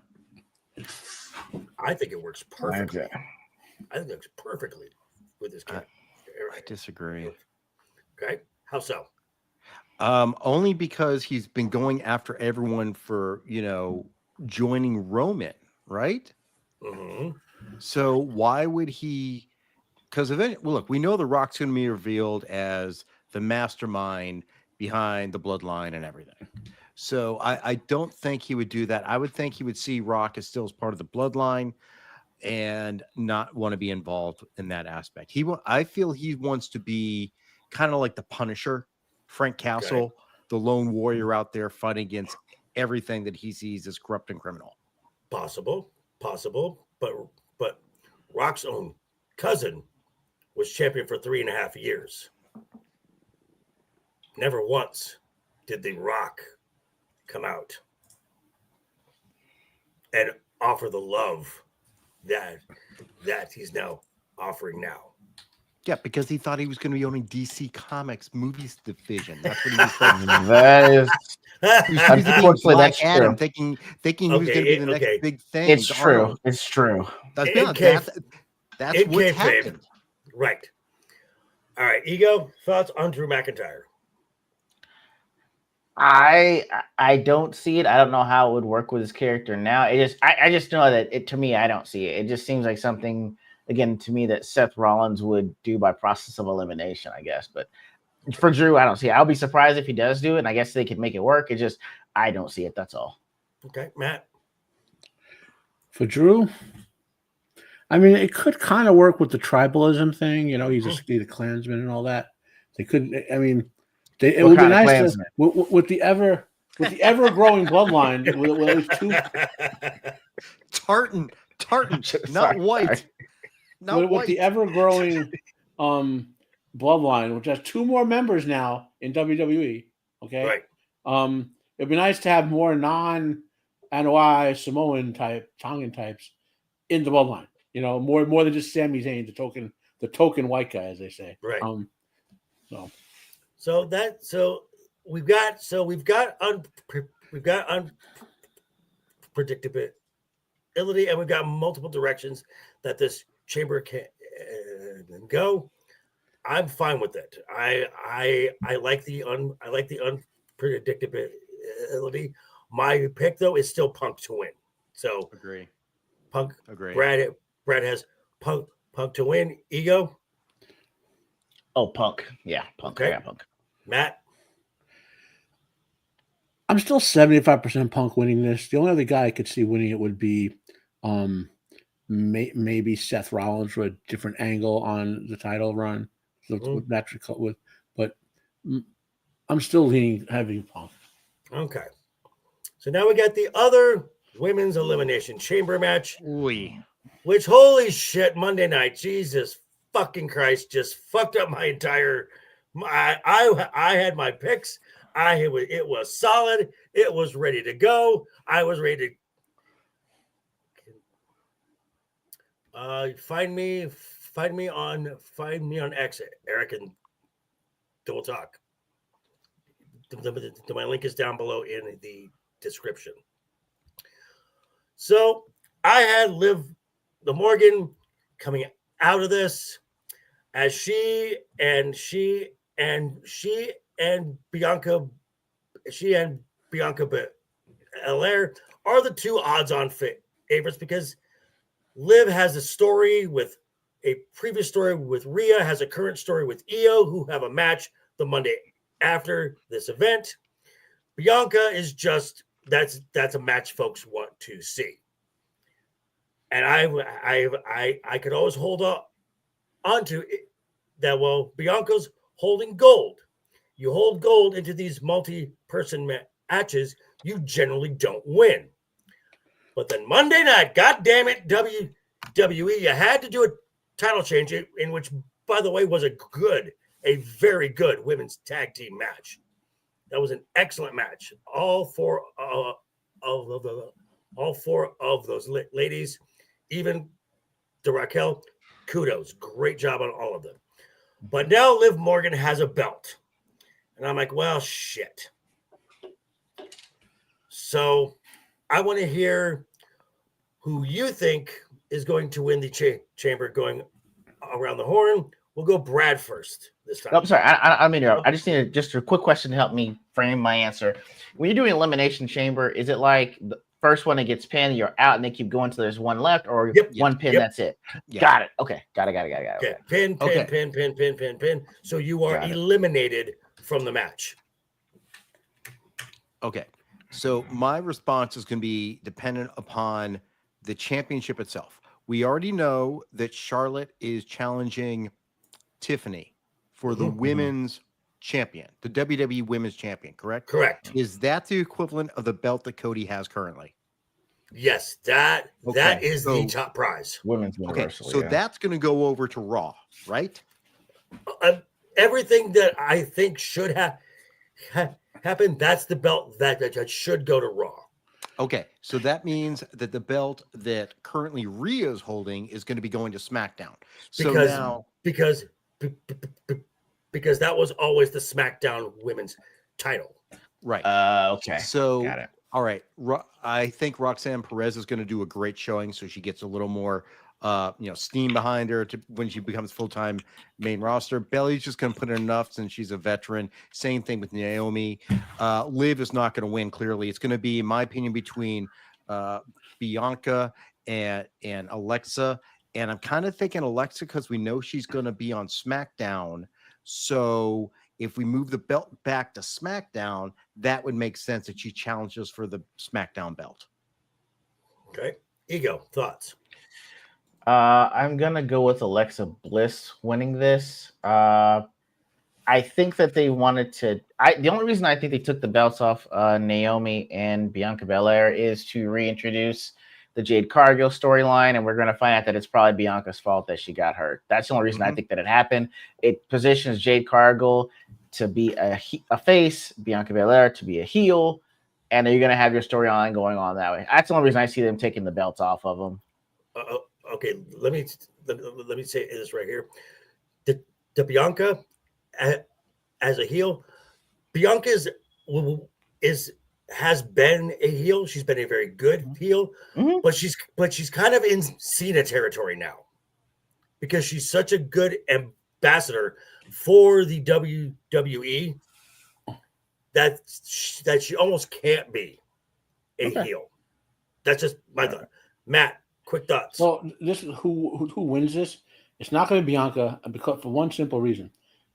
Speaker 1: I think it works perfectly. I think it works perfectly with his character.
Speaker 4: I disagree.
Speaker 1: Okay. How so?
Speaker 4: Only because he's been going after everyone for, joining Roman, right?
Speaker 1: Mm-hmm.
Speaker 4: So why would he? Because look, we know The Rock's going to be revealed as the mastermind behind the bloodline and everything. So I don't think he would do that. I would think he would see Rock as still as part of the bloodline and not want to be involved in that aspect. I feel he wants to be kind of like the Punisher, Frank Castle, the lone warrior out there fighting against everything that he sees as corrupt and criminal.
Speaker 1: Possible, but Rock's own cousin was champion for 3.5 years. Never once did The Rock come out and offer the love that he's now offering now.
Speaker 4: Yeah, because he thought he was going to be owning DC Comics movies division. That's what he was thinking.
Speaker 3: That is, unfortunately, that's
Speaker 4: Adam,
Speaker 3: true.
Speaker 4: thinking he was going to be the next big thing.
Speaker 3: It's true. It's true.
Speaker 4: That's what's happened.
Speaker 1: Right. All right, Ego, thoughts on Drew McIntyre?
Speaker 3: I don't see it. I don't know how it would work with his character now. I just know that to me, I don't see it. It just seems like something, again, to me, that Seth Rollins would do by process of elimination, I guess. But for Drew, I don't see it. I'll be surprised if he does do it, and I guess they could make it work. It's just, I don't see it. That's all.
Speaker 1: Okay, Matt?
Speaker 5: For Drew, I mean, it could kind of work with the tribalism thing. He's a Klansman and all that. They could, I mean, it would be nice to, with the ever growing bloodline with at least two.
Speaker 4: Tartan, not white.
Speaker 5: With the ever growing bloodline, which has 2 more members now in WWE. Okay, right. It'd be nice to have more non-Anoa'i Samoan Tongan types in the bloodline. More than just Sami Zayn, the token white guy, as they say.
Speaker 1: Right. So we've got unpredictability, and we've got multiple directions that this chamber can go. I'm fine with it. I like the predictability. My pick though is still Punk to win. So
Speaker 4: Agree.
Speaker 1: Punk.
Speaker 4: Agree.
Speaker 1: Brad has Punk to win. Ego.
Speaker 3: Oh, Punk. Yeah, Punk.
Speaker 1: Okay.
Speaker 3: I got Punk.
Speaker 1: Matt.
Speaker 5: I'm still 75% Punk winning this. The only other guy I could see winning it would be maybe Seth Rollins with a different angle on the title run. But I'm still leaning heavy Punk.
Speaker 1: Okay. So now we got the other women's elimination chamber match. Which, holy shit, Monday night, Jesus fucking Christ, just fucked up my entire. I had my picks. It was solid. It was ready to go. I was ready to find me on X, Eric, and we'll talk. My link is down below in the description. So I had Liv the Morgan coming out of this as she and Bianca Belair are the two odds-on favorites because Liv has a story with a previous story with Rhea, has a current story with Io, who have a match the Monday after this event. Bianca is just that's a match folks want to see, and I could always hold onto it that. Well, Bianca's holding gold. You hold gold into these multi-person matches, you generally don't win. But then Monday night, God damn it, WWE, you had to do a title change in which, by the way, was a very good women's tag team match. That was an excellent match. All four of those ladies, even the Raquel, kudos, great job on all of them. But now Liv Morgan has a belt, and I'm like, well, shit. So I want to hear who you think is going to win the chamber going around the horn. We'll go Brad first this time.
Speaker 3: I'm sorry. I mean, I just need just a quick question to help me frame my answer. When you're doing Elimination Chamber, is it like the first one that gets pinned, you're out, and they keep going till there's one left, or one pin, that's it?
Speaker 4: Yep.
Speaker 3: Got it. Okay. Got it.
Speaker 1: Okay. Pin. So you are eliminated from the match.
Speaker 4: Okay. So my response is going to be dependent upon the championship itself. We already know that Charlotte is challenging Tiffany for the women's champion, the WWE women's champion, correct?
Speaker 1: Correct.
Speaker 4: Is that the equivalent of the belt that Cody has currently?
Speaker 1: Yes, that is the top prize.
Speaker 3: Women's universal.
Speaker 4: Okay, so that's going to go over to Raw, right?
Speaker 1: Everything that I think should happen, that's the belt that should go to Raw.
Speaker 4: Okay, so that means that the belt that currently Rhea is holding is going to be going to SmackDown.
Speaker 1: Because that was always the SmackDown women's title.
Speaker 4: Right.
Speaker 3: Okay.
Speaker 4: So,
Speaker 3: got it.
Speaker 4: All right. I think Roxanne Perez is going to do a great showing, so she gets a little more, steam behind her when she becomes full-time main roster. Bayley's just going to put in enough since she's a veteran. Same thing with Naomi. Liv is not going to win. Clearly, it's going to be, in my opinion, between Bianca and Alexa. And I'm kind of thinking Alexa because we know she's going to be on SmackDown. So if we move the belt back to SmackDown, that would make sense that she challenges for the SmackDown belt.
Speaker 1: Okay. Ego, thoughts?
Speaker 3: I'm going to go with Alexa Bliss winning this. I think that they wanted to... the only reason I think they took the belts off Naomi and Bianca Belair is to reintroduce the Jade Cargill storyline, and we're going to find out that it's probably Bianca's fault that she got hurt. That's the only reason I think that it happened. It positions Jade Cargill to be a face, Bianca Belair to be a heel, and you're going to have your storyline going on that way. That's the only reason I see them taking the belts off of them.
Speaker 1: Okay, let me say this right here. The Bianca as a heel, Bianca has been a heel. She's been a very good heel, but she's kind of in Cena territory now because she's such a good ambassador for the WWE that she almost can't be a heel. That's just my thought. Matt, quick thoughts.
Speaker 5: Well, this is who wins this. It's not going to be Bianca, because for one simple reason,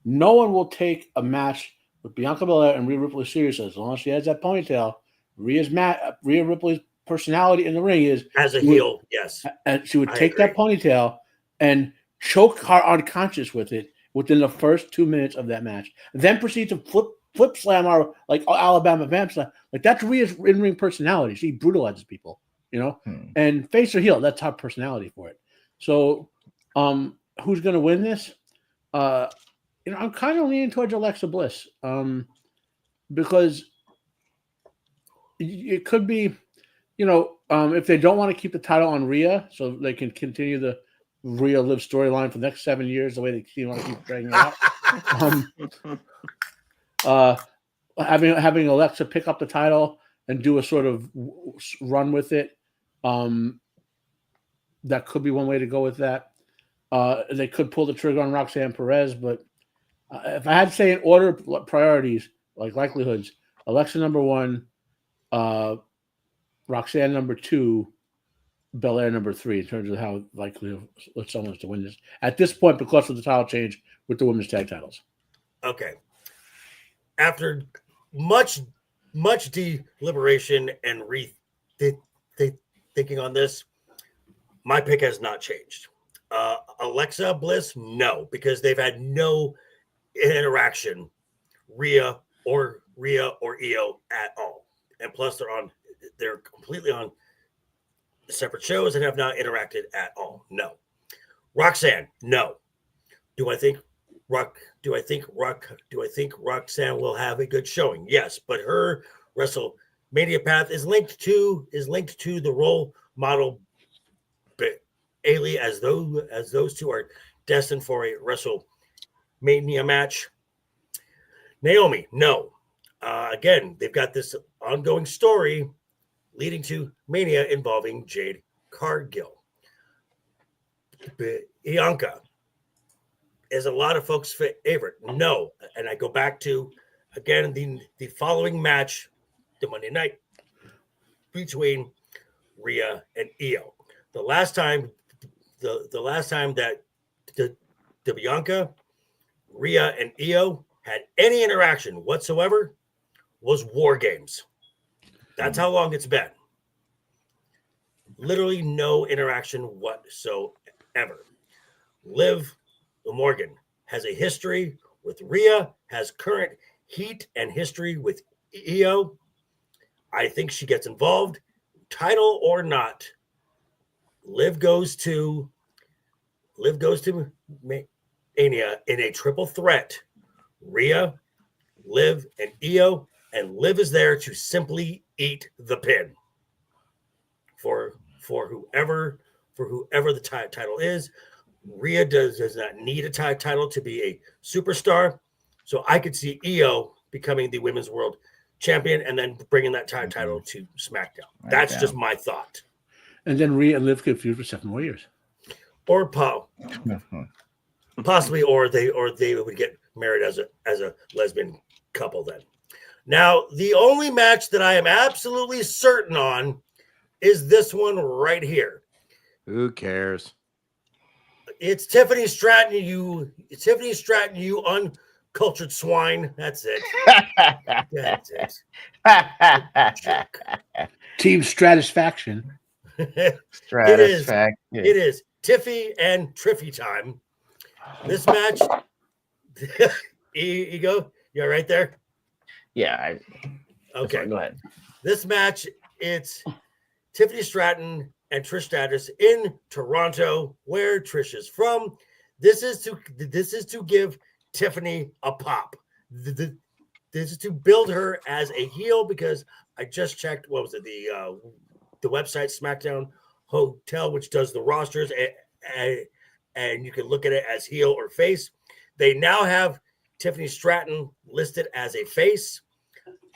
Speaker 5: no one will take a match with Bianca Belair and Rhea Ripley seriously as long as she has that ponytail. Rhea Ripley's personality in the ring is
Speaker 1: as a heel, yes,
Speaker 5: and she would take that ponytail and choke her unconscious with it within the first 2 minutes of that match, then proceed to flip slam her like Alabama Vamp Slam. Like, that's Rhea's in-ring personality. She brutalizes people, you know, and face or heel, that's her personality for it. So, who's going to win this? You know, I'm kind of leaning towards Alexa Bliss, because it could be, you know, if they don't want to keep the title on Rhea, so they can continue the Rhea Liv storyline for the next 7 years, the way they want to keep dragging it out. Having Alexa pick up the title and do a sort of run with it, that could be one way to go with that. They could pull the trigger on Roxanne Perez, but if I had to say in order of priorities, like likelihoods, Alexa number 1, Roxanne number 2, Belair number 3 in terms of how likely someone's to win this at this point because of the title change with the women's tag titles.
Speaker 1: Okay. After much deliberation and thinking on this, my pick has not changed. Alexa Bliss, no, because they've had no interaction, Rhea or Io at all, and plus they're completely on separate shows and have not interacted at all. No. Roxanne, no. Do I think Roxanne will have a good showing? Yes, but her WrestleMania path is linked to the role model Bayley, as those two are destined for a WrestleMania match. Naomi, no. Again, they've got this ongoing story leading to Mania involving Jade Cargill. Bianca is a lot of folks' favorite. No. And I go back to, again, the following match, the Monday night, between Rhea and Io. The last time that the Bianca, Rhea, and Io had any interaction whatsoever was War Games. That's how long it's been. Literally no interaction whatsoever. Liv Morgan has a history with Rhea, has current heat and history with Io. I think she gets involved, title or not. Liv goes to Mania in a triple threat. Rhea, Liv, and Io, and Liv is there to simply eat the pin for whoever the title is. Rhea does not need a title to be a superstar, so I could see Io becoming the Women's World Champion and then bringing that title to SmackDown. That's just my thought.
Speaker 5: And then Rhea and Liv could feud for 7 more years,
Speaker 1: or possibly, or they would get married as a lesbian couple then. Now, the only match that I am absolutely certain on is this one right here.
Speaker 4: Who cares?
Speaker 1: It's Tiffany Stratton, you uncultured swine. That's it. That's it.
Speaker 5: Team Stratisfaction.
Speaker 3: Stratisfaction.
Speaker 1: It is Tiffy and Triffy time. This match, Ego, you're right there.
Speaker 3: Yeah.
Speaker 1: Okay.
Speaker 3: Sorry, go ahead.
Speaker 1: This match, it's Tiffany Stratton and Trish Stratus in Toronto, where Trish is from. This is to give Tiffany a pop. This is to build her as a heel, because I just checked. What was it? The website SmackDown Hotel, which does the rosters, and you can look at it as heel or face. They now have Tiffany Stratton listed as a face.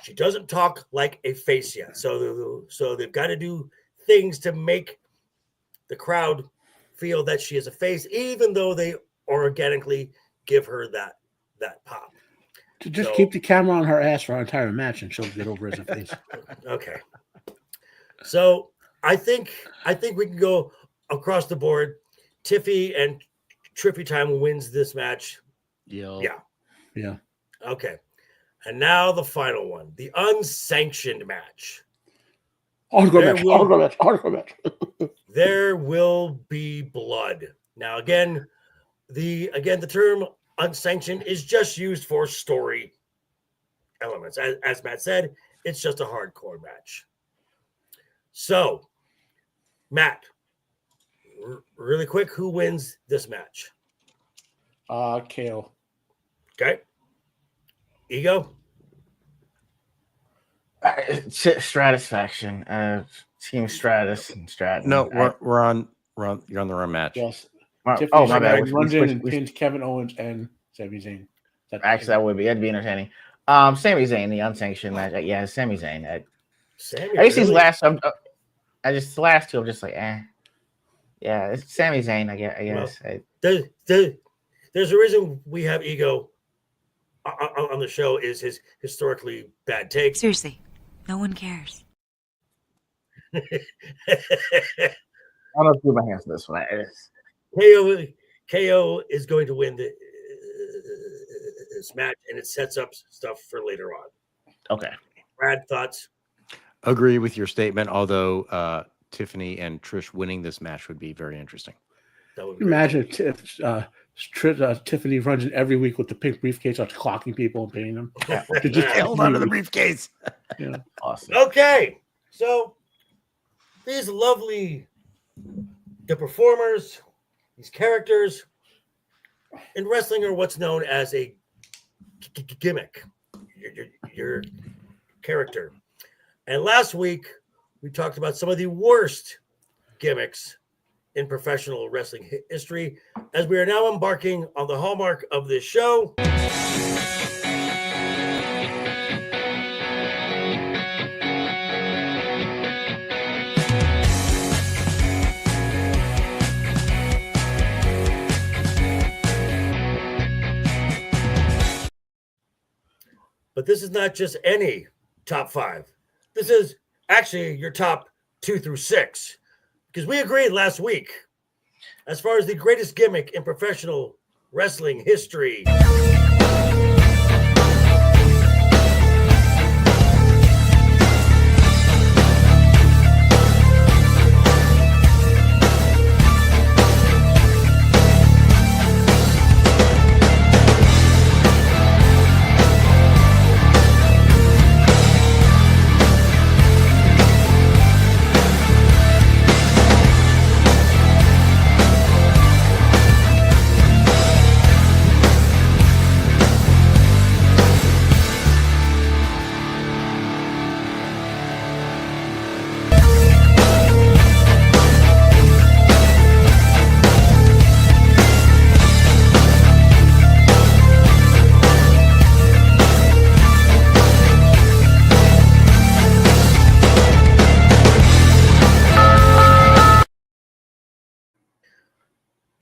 Speaker 1: She doesn't talk like a face yet, so they've got to do things to make the crowd feel that she is a face, even though they organically give her that pop.
Speaker 5: To just keep the camera on her ass for our entire match, and she'll get over as a face.
Speaker 1: Okay. So I think we can go across the board. Tiffy and Trippy Time wins this match.
Speaker 5: Yeah.
Speaker 1: Okay. And now the final one, the unsanctioned match.
Speaker 5: Hardcore match.
Speaker 1: There will be blood. Now, again, the term unsanctioned is just used for story elements. As Matt said, it's just a hardcore match. So, Matt, really quick, who wins this match?
Speaker 5: KO.
Speaker 1: Okay. Ego?
Speaker 3: Stratisfaction. Team Stratus and Stratton.
Speaker 4: No, you're on the wrong match.
Speaker 5: Yes.
Speaker 3: My bad.
Speaker 5: Runs in and pins Kevin Owens and Sami Zayn.
Speaker 3: Actually, that'd be entertaining. Sami Zayn, the unsanctioned match. Yeah, Sami Zayn.
Speaker 1: Sami.
Speaker 3: I guess these last. The last two. I'm just like, Yeah, it's Sami Zayn. I guess.
Speaker 1: Well, there's a reason we have Ego on the show. Is his historically bad takes.
Speaker 10: Seriously, no one cares.
Speaker 3: I don't do my hands this way.
Speaker 1: KO is going to win this match, and it sets up stuff for later on.
Speaker 3: Okay.
Speaker 1: Brad, thoughts?
Speaker 4: Agree with your statement, although Tiffany and Trish winning this match would be very interesting.
Speaker 1: That would be
Speaker 5: imagine if Tiffany runs in every week with the pink briefcase, starts clocking people and paying them.
Speaker 4: Just held onto the briefcase.
Speaker 5: Yeah.
Speaker 3: Awesome.
Speaker 1: Okay, so these the performers, these characters in wrestling are what's known as a gimmick, your character. And last week, we talked about some of the worst gimmicks in professional wrestling history, as we are now embarking on the hallmark of this show. But this is not just any top 5. This is actually your top 2 through 6. Because we agreed last week, as far as the greatest gimmick in professional wrestling history.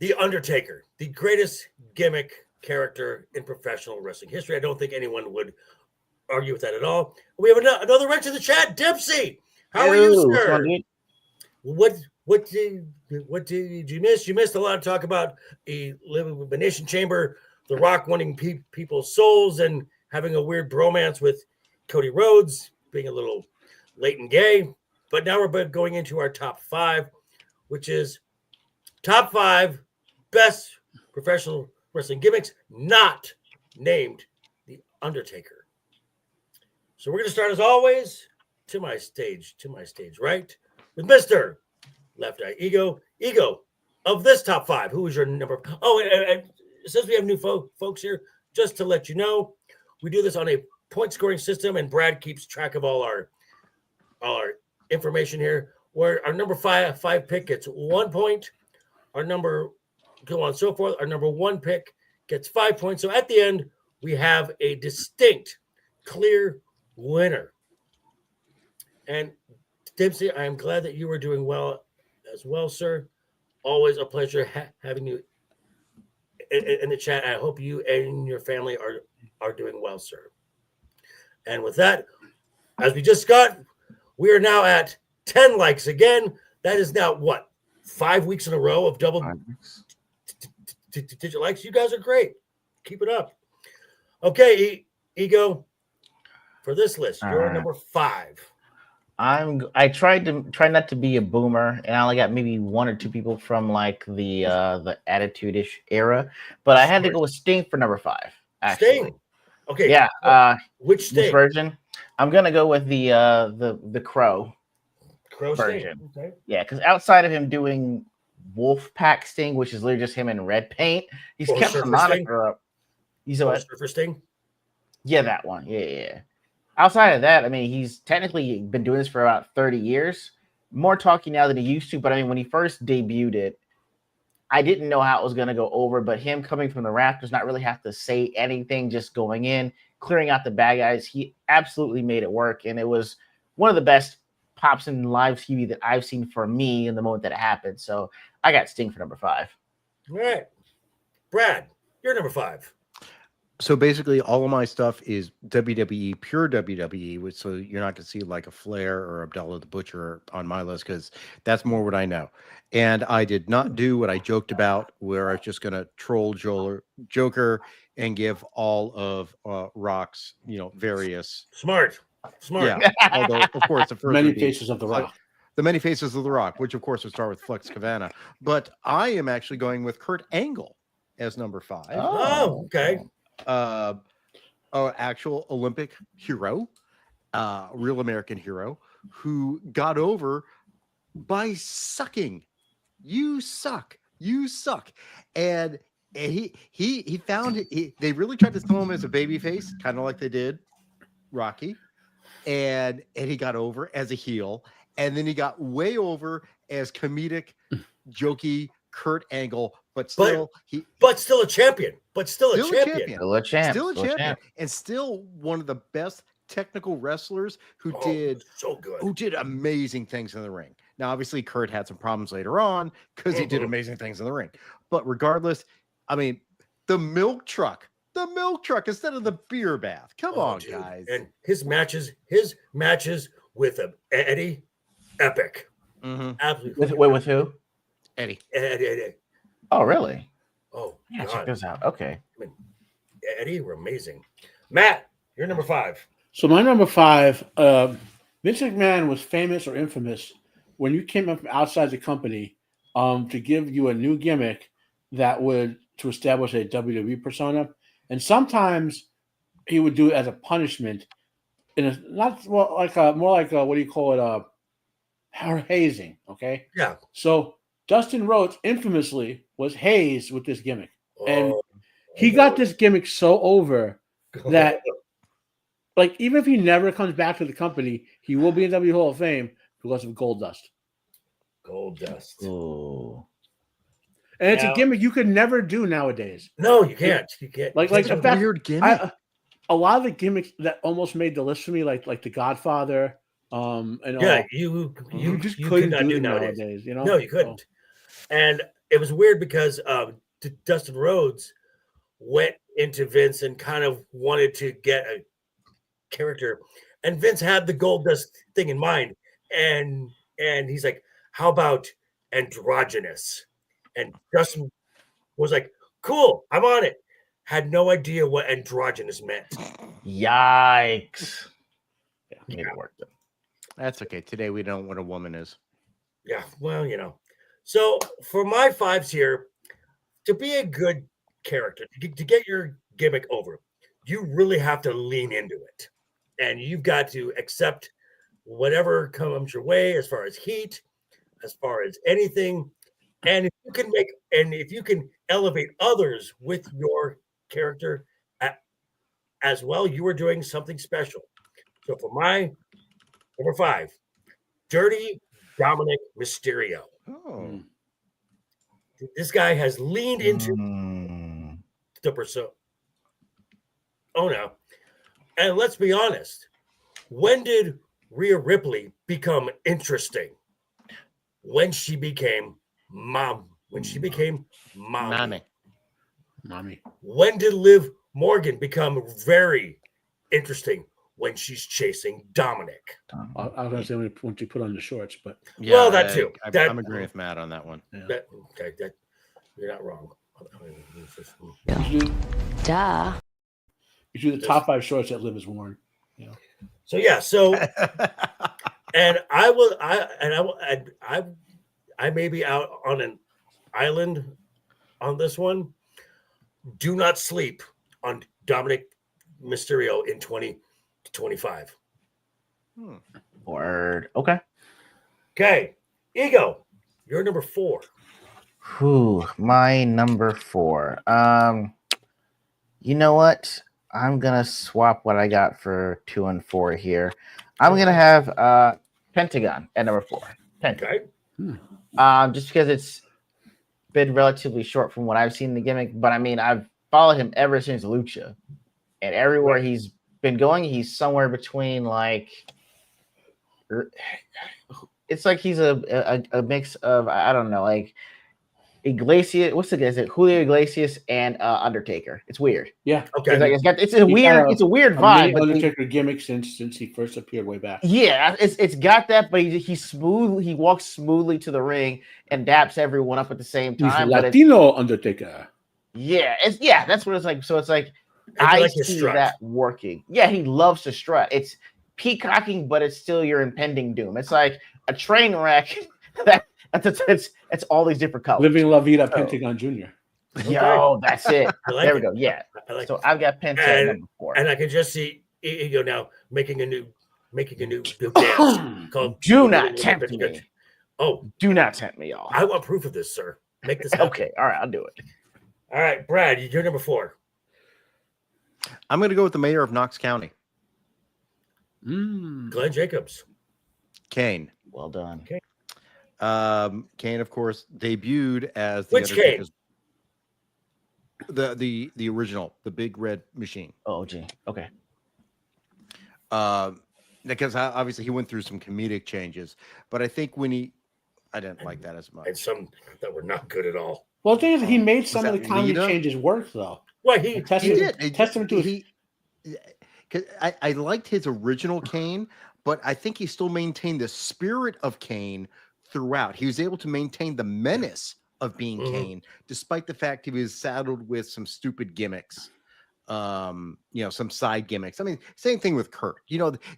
Speaker 1: The Undertaker, the greatest gimmick character in professional wrestling history. I don't think anyone would argue with that at all. We have another wrench in the chat. Dempsey, how are you, sir? What did you miss? You missed a lot of talk about the Elimination Chamber, The Rock wanting people's souls and having a weird bromance with Cody Rhodes, being a little latent gay. But now we're going into our top 5, which is top 5 best professional wrestling gimmicks not named The Undertaker. So we're going to start, as always, to my stage right, with Mr. LeftEyeEgo. Ego, of this top 5, who is your number? Oh, and since we have new folks here, just to let you know, we do this on a point scoring system, and Brad keeps track of all our information here, where our number 5 pick gets 1 point, our number go on so forth. Our number 1 pick gets 5 points. So at the end, we have a distinct, clear winner. And Dempsey, I am glad that you are doing well as well, sir. Always a pleasure having you in the chat. I hope you and your family are doing well, sir. And with that, as we just got, we are now at 10 likes again. That is now what? 5 weeks in a row of double digit likes. You guys are great. Keep it up. Okay, Ego, for this list, you're number 5.
Speaker 3: I try not to be a boomer, and I only got maybe 1 or 2 people from like the Attitude-ish era, but I had to go with Sting for number 5. Actually.
Speaker 1: Sting. Okay.
Speaker 3: Yeah.
Speaker 1: Which Sting?
Speaker 3: Which version? I'm gonna go with the Crow version.
Speaker 1: Sting. Okay.
Speaker 3: Yeah, because outside of him doing Wolfpack Sting, which is literally just him in red paint, he's kept the moniker up. He's a
Speaker 1: Surfer Sting.
Speaker 3: Yeah, that one. Yeah. Outside of that, I mean, he's technically been doing this for about 30 years. More talking now than he used to, but I mean, when he first debuted it, I didn't know how it was going to go over, but him coming from the Raptors, not really have to say anything, just going in, clearing out the bad guys, he absolutely made it work, and it was one of the best pops in live TV that I've seen for me in the moment that it happened. So I got Sting for number 5.
Speaker 1: All right. Brad, you're number 5.
Speaker 4: So basically, all of my stuff is WWE, pure WWE, which so you're not going to see like a Flair or Abdullah the Butcher on my list because that's more what I know. And I did not do what I joked about, where I was just going to troll Joker and give all of Rock's, various
Speaker 1: smart.
Speaker 4: Yeah. Although, of course, the first
Speaker 5: Many Faces of the Rock.
Speaker 4: The Many Faces of the Rock, which of course would start with Flex Cavana. But I am actually going with Kurt Angle as number 5.
Speaker 1: Oh, okay.
Speaker 4: Actual Olympic hero, real American hero who got over by sucking. You suck. And he found it. They really tried to sell him as a baby face, kind of like they did Rocky, and he got over as a heel, and then he got way over as comedic, jokey Kurt Angle, but still
Speaker 1: a champion. Still a champion.
Speaker 4: And still one of the best technical wrestlers who did amazing things in the ring. Now, obviously, Kurt had some problems later on because he did amazing things in the ring. But regardless, I mean, the milk truck instead of the beer bath. Come on, dude. Guys.
Speaker 1: And his matches with Eddie, epic.
Speaker 4: Mm-hmm.
Speaker 1: Absolutely.
Speaker 3: With who?
Speaker 4: Eddie.
Speaker 3: Oh, really?
Speaker 1: Oh,
Speaker 3: yeah. Check this out. Okay.
Speaker 1: I mean, Eddie were amazing. Matt, you're number 5.
Speaker 5: So my number 5, Vince McMahon was famous or infamous when you came up from outside the company to give you a new gimmick to establish a WWE persona, and sometimes he would do it as a punishment more like what do you call it? Hazing. Okay.
Speaker 1: Yeah.
Speaker 5: So Dustin Rhodes infamously was hazed with this gimmick, and he got this gimmick so over that, like, even if he never comes back to the company, he will be in WWE Hall of Fame because of Goldust.
Speaker 3: Oh.
Speaker 5: And it's a gimmick you could never do nowadays.
Speaker 1: No, you can't. You can't.
Speaker 5: Like
Speaker 1: it's
Speaker 5: a
Speaker 4: weird gimmick.
Speaker 5: A lot of the gimmicks that almost made the list for me, like the Godfather, and
Speaker 1: you
Speaker 5: just
Speaker 1: you
Speaker 5: couldn't
Speaker 1: could not
Speaker 5: do
Speaker 1: do
Speaker 5: nowadays.
Speaker 1: No, you couldn't. And it was weird because Dustin Rhodes went into Vince and kind of wanted to get a character, and Vince had the Goldust thing in mind, and he's like, "How about androgynous?" And Dustin was like, "Cool, I'm on it." Had no idea what androgynous meant.
Speaker 3: Yikes! Yeah, it worked.
Speaker 4: That's okay. Today we don't know what a woman is.
Speaker 1: Yeah, well, So for my 5s here, to be a good character, to get your gimmick over, you really have to lean into it. And you've got to accept whatever comes your way as far as heat, as far as anything. And if you can elevate others with your character as well, you are doing something special. So for my number 5, Dirty Dominic Mysterio.
Speaker 4: Oh.
Speaker 1: This guy has leaned into the persona. Oh, no. And let's be honest. When did Rhea Ripley become interesting? When she became mom. When she became mommy.
Speaker 5: Mommy.
Speaker 1: When did Liv Morgan become very interesting when she's chasing Dominic.
Speaker 5: I was going to say when she put on the shorts, but
Speaker 4: Yeah,
Speaker 1: well, that too.
Speaker 4: I'm agreeing with Matt on that one.
Speaker 5: yeah.
Speaker 1: You're not wrong.
Speaker 2: Duh.
Speaker 5: You do the top 5 shorts that Liv has worn. You know.
Speaker 1: So yeah, and I may be out on an island on this one. Do not sleep on Dominic Mysterio in 2025.
Speaker 3: Word. Okay.
Speaker 1: Okay, Ego, you're number 4.
Speaker 3: Whew, my number 4. You know what? I'm gonna swap what I got for 2 and 4 here. I'm gonna have Pentagon at number 4. Pentagon.
Speaker 1: Okay.
Speaker 3: Just because it's been relatively short from what I've seen in the gimmick, but I mean I've followed him ever since Lucha, and everywhere he's been going, he's somewhere between like. It's like he's a mix of I don't know, like Iglesias. What's the guy? Is it Julio Iglesias and Undertaker? It's weird.
Speaker 5: Yeah.
Speaker 1: Okay.
Speaker 3: It's a weird vibe. But
Speaker 5: Undertaker gimmick since he first appeared way back.
Speaker 3: Yeah, it's got that, but he's smooth. He walks smoothly to the ring and daps everyone up at the same time.
Speaker 5: He's Latino Undertaker.
Speaker 3: Yeah, that's what it's like. So it's like I see that working. Yeah, he loves to strut. It's peacocking, but it's still your impending doom. It's like a train wreck. It's all these different colors.
Speaker 5: Living La Vida Pentagon Jr.
Speaker 3: Yo, that's it.
Speaker 1: Like
Speaker 3: there we go. Yeah. So I've got Pentagon number 4.
Speaker 1: And I can just see Ego now making a new dance called
Speaker 3: Do Not Tempt Me.
Speaker 1: Oh,
Speaker 3: do not tempt me, y'all.
Speaker 1: I want proof of this, sir. Make this happen.
Speaker 3: Okay. All right, I'll do it.
Speaker 1: All right, Brad, you're number 4.
Speaker 4: I'm going to go with the mayor of Knox County,
Speaker 1: Glenn Jacobs.
Speaker 4: Kane.
Speaker 3: Well done.
Speaker 1: Okay.
Speaker 4: Kane, of course, debuted as the
Speaker 1: Which Kane?
Speaker 4: The original, the big red machine.
Speaker 3: Oh, gee. Okay.
Speaker 4: Because obviously he went through some comedic changes, but I think I didn't like that as much.
Speaker 1: And some that were not good at all.
Speaker 5: Well, the thing is, he made some of the comedy
Speaker 4: Lita?
Speaker 5: changes work, though.
Speaker 1: Well, he
Speaker 5: did. Testament to
Speaker 4: he. Because I liked his original Kane, but I think he still maintained the spirit of Kane throughout. He was able to maintain the menace of being Kane, despite the fact he was saddled with some stupid gimmicks, some side gimmicks. I mean, same thing with Kurt.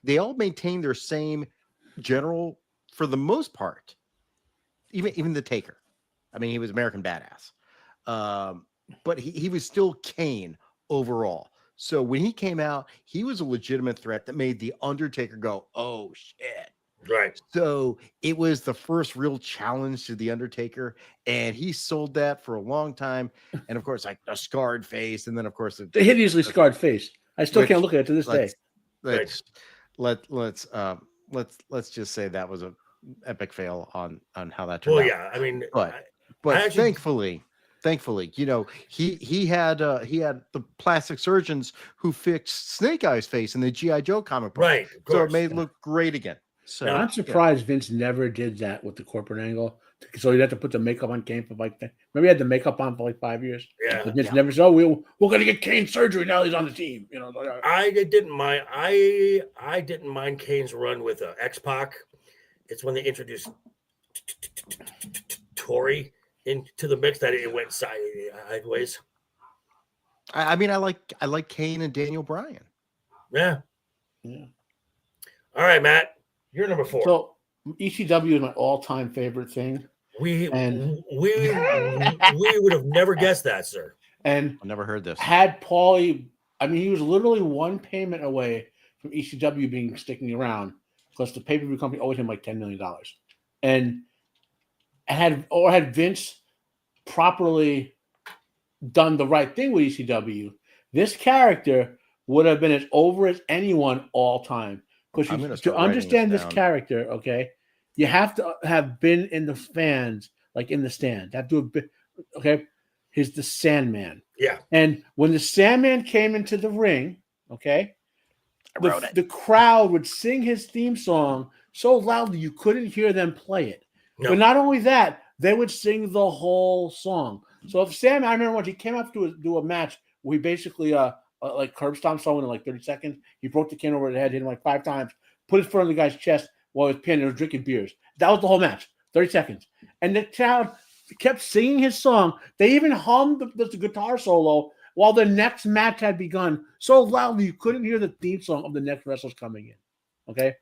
Speaker 4: They all maintain their same general for the most part. Even the Taker. I mean, he was American Badass, but he was still Kane overall. So when he came out, he was a legitimate threat that made the Undertaker go, "Oh shit!"
Speaker 1: Right.
Speaker 4: So it was the first real challenge to the Undertaker, and he sold that for a long time. And of course, like a scarred face, and then of course
Speaker 5: the hideously scarred face. I still can't look at it to this day.
Speaker 4: Let's just say that was an epic fail on how that turned out.
Speaker 1: Well, yeah, I mean,
Speaker 4: but thankfully, he had the plastic surgeons who fixed Snake Eyes' face in the G.I. Joe comic book.
Speaker 1: Right.
Speaker 4: So it made it look great again. So
Speaker 5: now, I'm surprised Vince never did that with the corporate angle. So he'd have to put the makeup on Kane for like that. Maybe he had the makeup on for like 5 years.
Speaker 1: Yeah.
Speaker 5: But Vince never said, "Oh, we're gonna get Kane surgery now he's on the team."
Speaker 1: I didn't mind. I didn't mind Kane's run with X-Pac. It's when they introduced Tori into the mix that it went sideways.
Speaker 4: I mean, I like Kane and Daniel Bryan.
Speaker 1: Yeah. All right, Matt, you're number 4.
Speaker 5: So ECW is my all-time favorite thing.
Speaker 1: We would have never guessed that, sir.
Speaker 5: And
Speaker 4: I never heard this.
Speaker 5: Had Paulie, I mean, he was literally one payment away from ECW sticking around, because the pay-per-view company owed him like $10 million. And had Vince properly done the right thing with ECW, this character would have been as over as anyone all time. Because to understand this character, okay, you have to have been in the fans, like in the stand. Have to have been, okay. He's the Sandman.
Speaker 1: Yeah.
Speaker 5: And when the Sandman came into the ring, okay, the crowd would sing his theme song so loudly you couldn't hear them play it. No. But not only that, they would sing the whole song. So if Sam, I remember when he came up to do a match where he basically like curb stomp someone in like 30 seconds. He broke the can over the head, hit him like 5 times, put his foot on the guy's chest while he was pinned and was drinking beers. That was the whole match, 30 seconds. And the crowd kept singing his song. They even hummed the guitar solo while the next match had begun so loudly you couldn't hear the theme song of the next wrestlers coming in. Okay?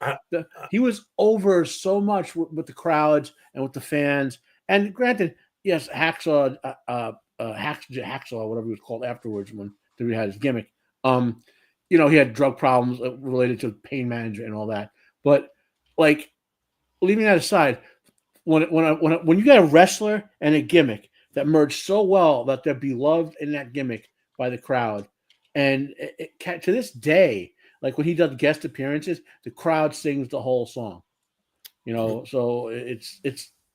Speaker 5: He was over so much with the crowds and with the fans. And granted, yes, Hacksaw, whatever he was called afterwards when he had his gimmick, he had drug problems related to pain management and all that. But, like, leaving that aside, when you got a wrestler and a gimmick that merge so well that they're beloved in that gimmick by the crowd, and to this day, like when he does guest appearances, the crowd sings the whole song. So it's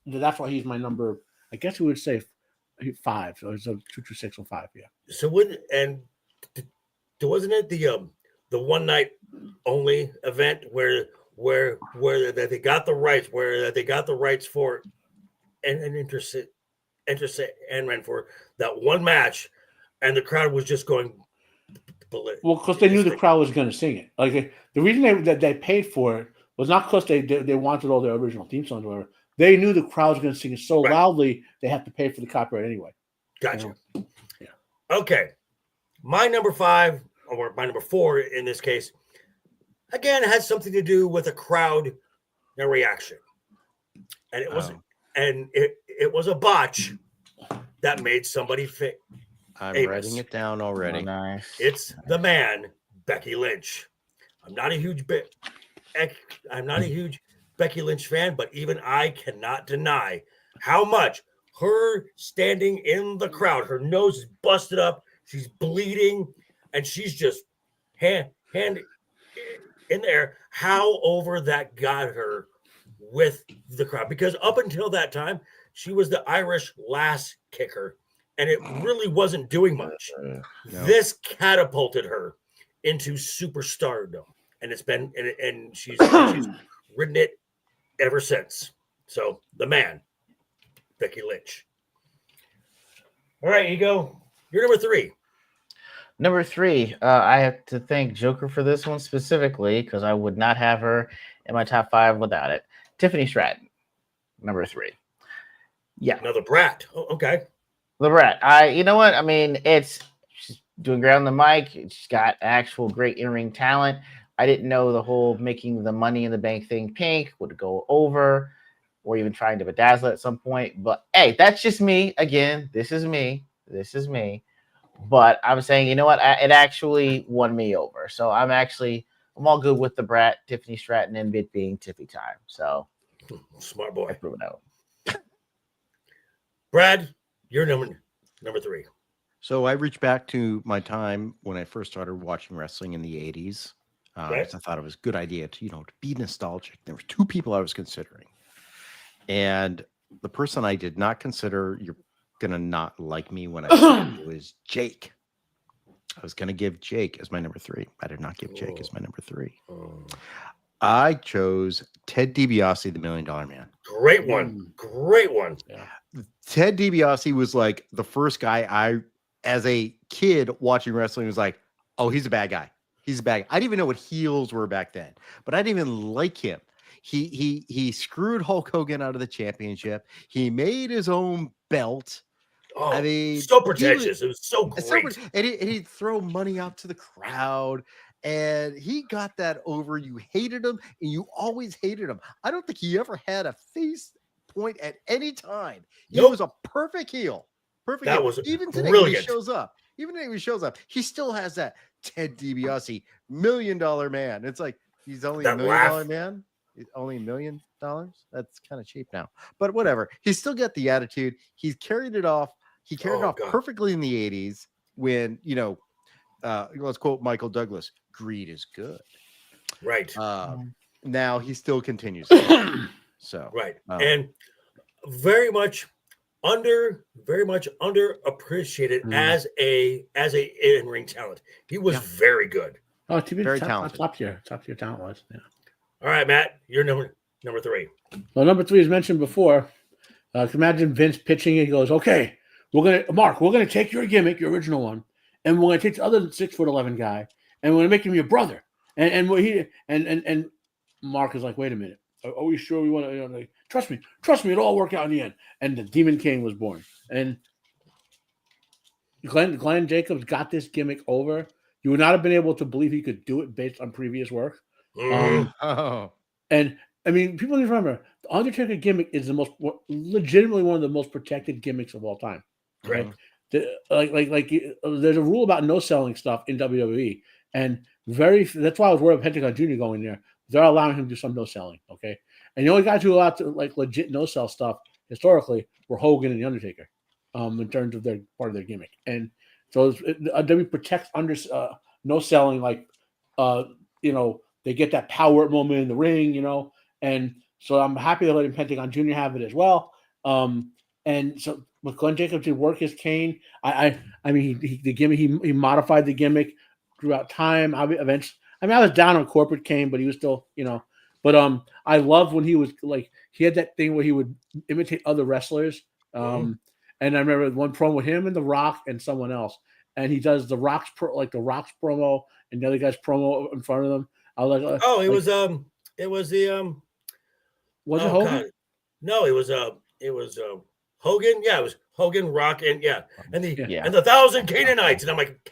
Speaker 5: that's why he's my number. I guess we would say 5. So it's a 2 through 6 or 5. Yeah.
Speaker 1: So wasn't it the one night only event where that they got the rights for and interested and ran for that one match, and the crowd was just going.
Speaker 5: Well, because they knew the crowd was going to sing it. Like the reason they paid for it was not because they wanted all their original theme songs or whatever. They knew the crowd was going to sing it so loudly they had to pay for the copyright anyway.
Speaker 1: Gotcha. Yeah. Okay. My number 5 or my number 4 in this case, again, has something to do with a crowd reaction, and it was it was a botch that made somebody fit.
Speaker 4: I'm writing it down already.
Speaker 3: Oh, nice.
Speaker 1: It's the man, Becky Lynch. I'm not a huge Becky Lynch fan, but even I cannot deny how much her standing in the crowd, her nose is busted up, she's bleeding, and she's just hand in the air, how over that got her with the crowd. Because up until that time, she was the Irish lass kicker, and it really wasn't doing much. No. This catapulted her into superstardom, and it's been and she's ridden it ever since. So the man, Becky Lynch. All right, Ego, you're number 3.
Speaker 3: Number 3, I have to thank Joker for this one specifically because I would not have her in my top 5 without it. Tiffany Stratton, number 3. Yeah,
Speaker 1: another brat. Oh, okay.
Speaker 3: The brat. You know what? I mean, she's doing great on the mic. She's got actual great in-ring talent. I didn't know the whole making the Money in the Bank thing pink would go over, or even trying to bedazzle at some point. But hey, that's just me. Again, this is me. But I'm saying, you know what? It actually won me over. So I'm all good with the brat, Tiffany Stratton, and it being Tiffy time. So
Speaker 1: smart boy.
Speaker 3: Prove it out.
Speaker 1: Brad, you're number 3.
Speaker 4: So I reached back to my time when I first started watching wrestling in the 80s. I thought it was a good idea to be nostalgic. There were 2 people I was considering. And the person I did not consider, you're going to not like me when I say it, was Jake. I was going to give Jake as my number 3. I did not give Jake as my number 3. I chose Ted DiBiase, the $1 Million Man.
Speaker 1: Great one. Great one.
Speaker 4: Yeah. Ted DiBiase was like the first guy I, as a kid watching wrestling, was like, oh, he's a bad guy. He's a bad guy. I didn't even know what heels were back then, but I didn't even like him. He screwed Hulk Hogan out of the championship. He made his own belt.
Speaker 1: Oh, I mean, so pretentious. It was so great.
Speaker 4: And he'd throw money out to the crowd. And he got that over. You hated him, and you always hated him. I don't think he ever had a face point at any time. He was a perfect heel. Perfect.
Speaker 1: That
Speaker 4: heel.
Speaker 1: was
Speaker 4: even today
Speaker 1: brilliant.
Speaker 4: When he shows up. Even today when he shows up, he still has that Ted DiBiase $1 Million Man. It's like he's only $1 million man. He's only $1 million. That's kind of cheap now, but whatever. He's still got the attitude. He's carried it off. He carried it off perfectly in the 80s when let's quote Michael Douglas, greed is good.
Speaker 1: Right.
Speaker 4: Now he still continues. So
Speaker 1: right. And very much underappreciated as a in-ring talent. He was very good.
Speaker 5: Oh, to be
Speaker 4: very talented.
Speaker 5: Top tier talent was. Yeah.
Speaker 1: All right, Matt, you're number 3.
Speaker 5: Well, number 3 is mentioned before. Imagine Vince pitching it. He goes, "Okay, we're gonna take your gimmick, your original one, and we're going to take the other 6'11" guy, and we're going to make him your brother. And what he and Mark is like, wait a minute, are we sure we want to? Like, trust me, it'll all work out in the end. And the Demon King was born, and Glenn Jacobs got this gimmick over. You would not have been able to believe he could do it based on previous work. And I mean, people need to remember the Undertaker gimmick is legitimately one of the most protected gimmicks of all time. Right? There's a rule about no selling stuff in WWE, and that's why I was worried about Pentagon Jr. going there. They're allowing him to do some no selling. Okay, and the only guys who allowed to like legit no sell stuff historically were Hogan and the Undertaker, in terms of their part of their gimmick. And so WWE protects no selling, like they get that power moment in the ring, and so I'm happy to let Pentagon Jr. have it as well. And so with Glenn Jacobs did work his cane. I mean, he modified the gimmick throughout time. I was down on corporate Kane, but he was still, But I loved when he was like, he had that thing where he would imitate other wrestlers. And I remember one promo with him and The Rock and someone else, and he does the Rock's promo and the other guy's promo in front of them. I was like, was it Hogan?
Speaker 1: God. No, it was Hogan. Yeah, it was Hogan, Rock, and and the 1,000 Canaanites, and I'm like,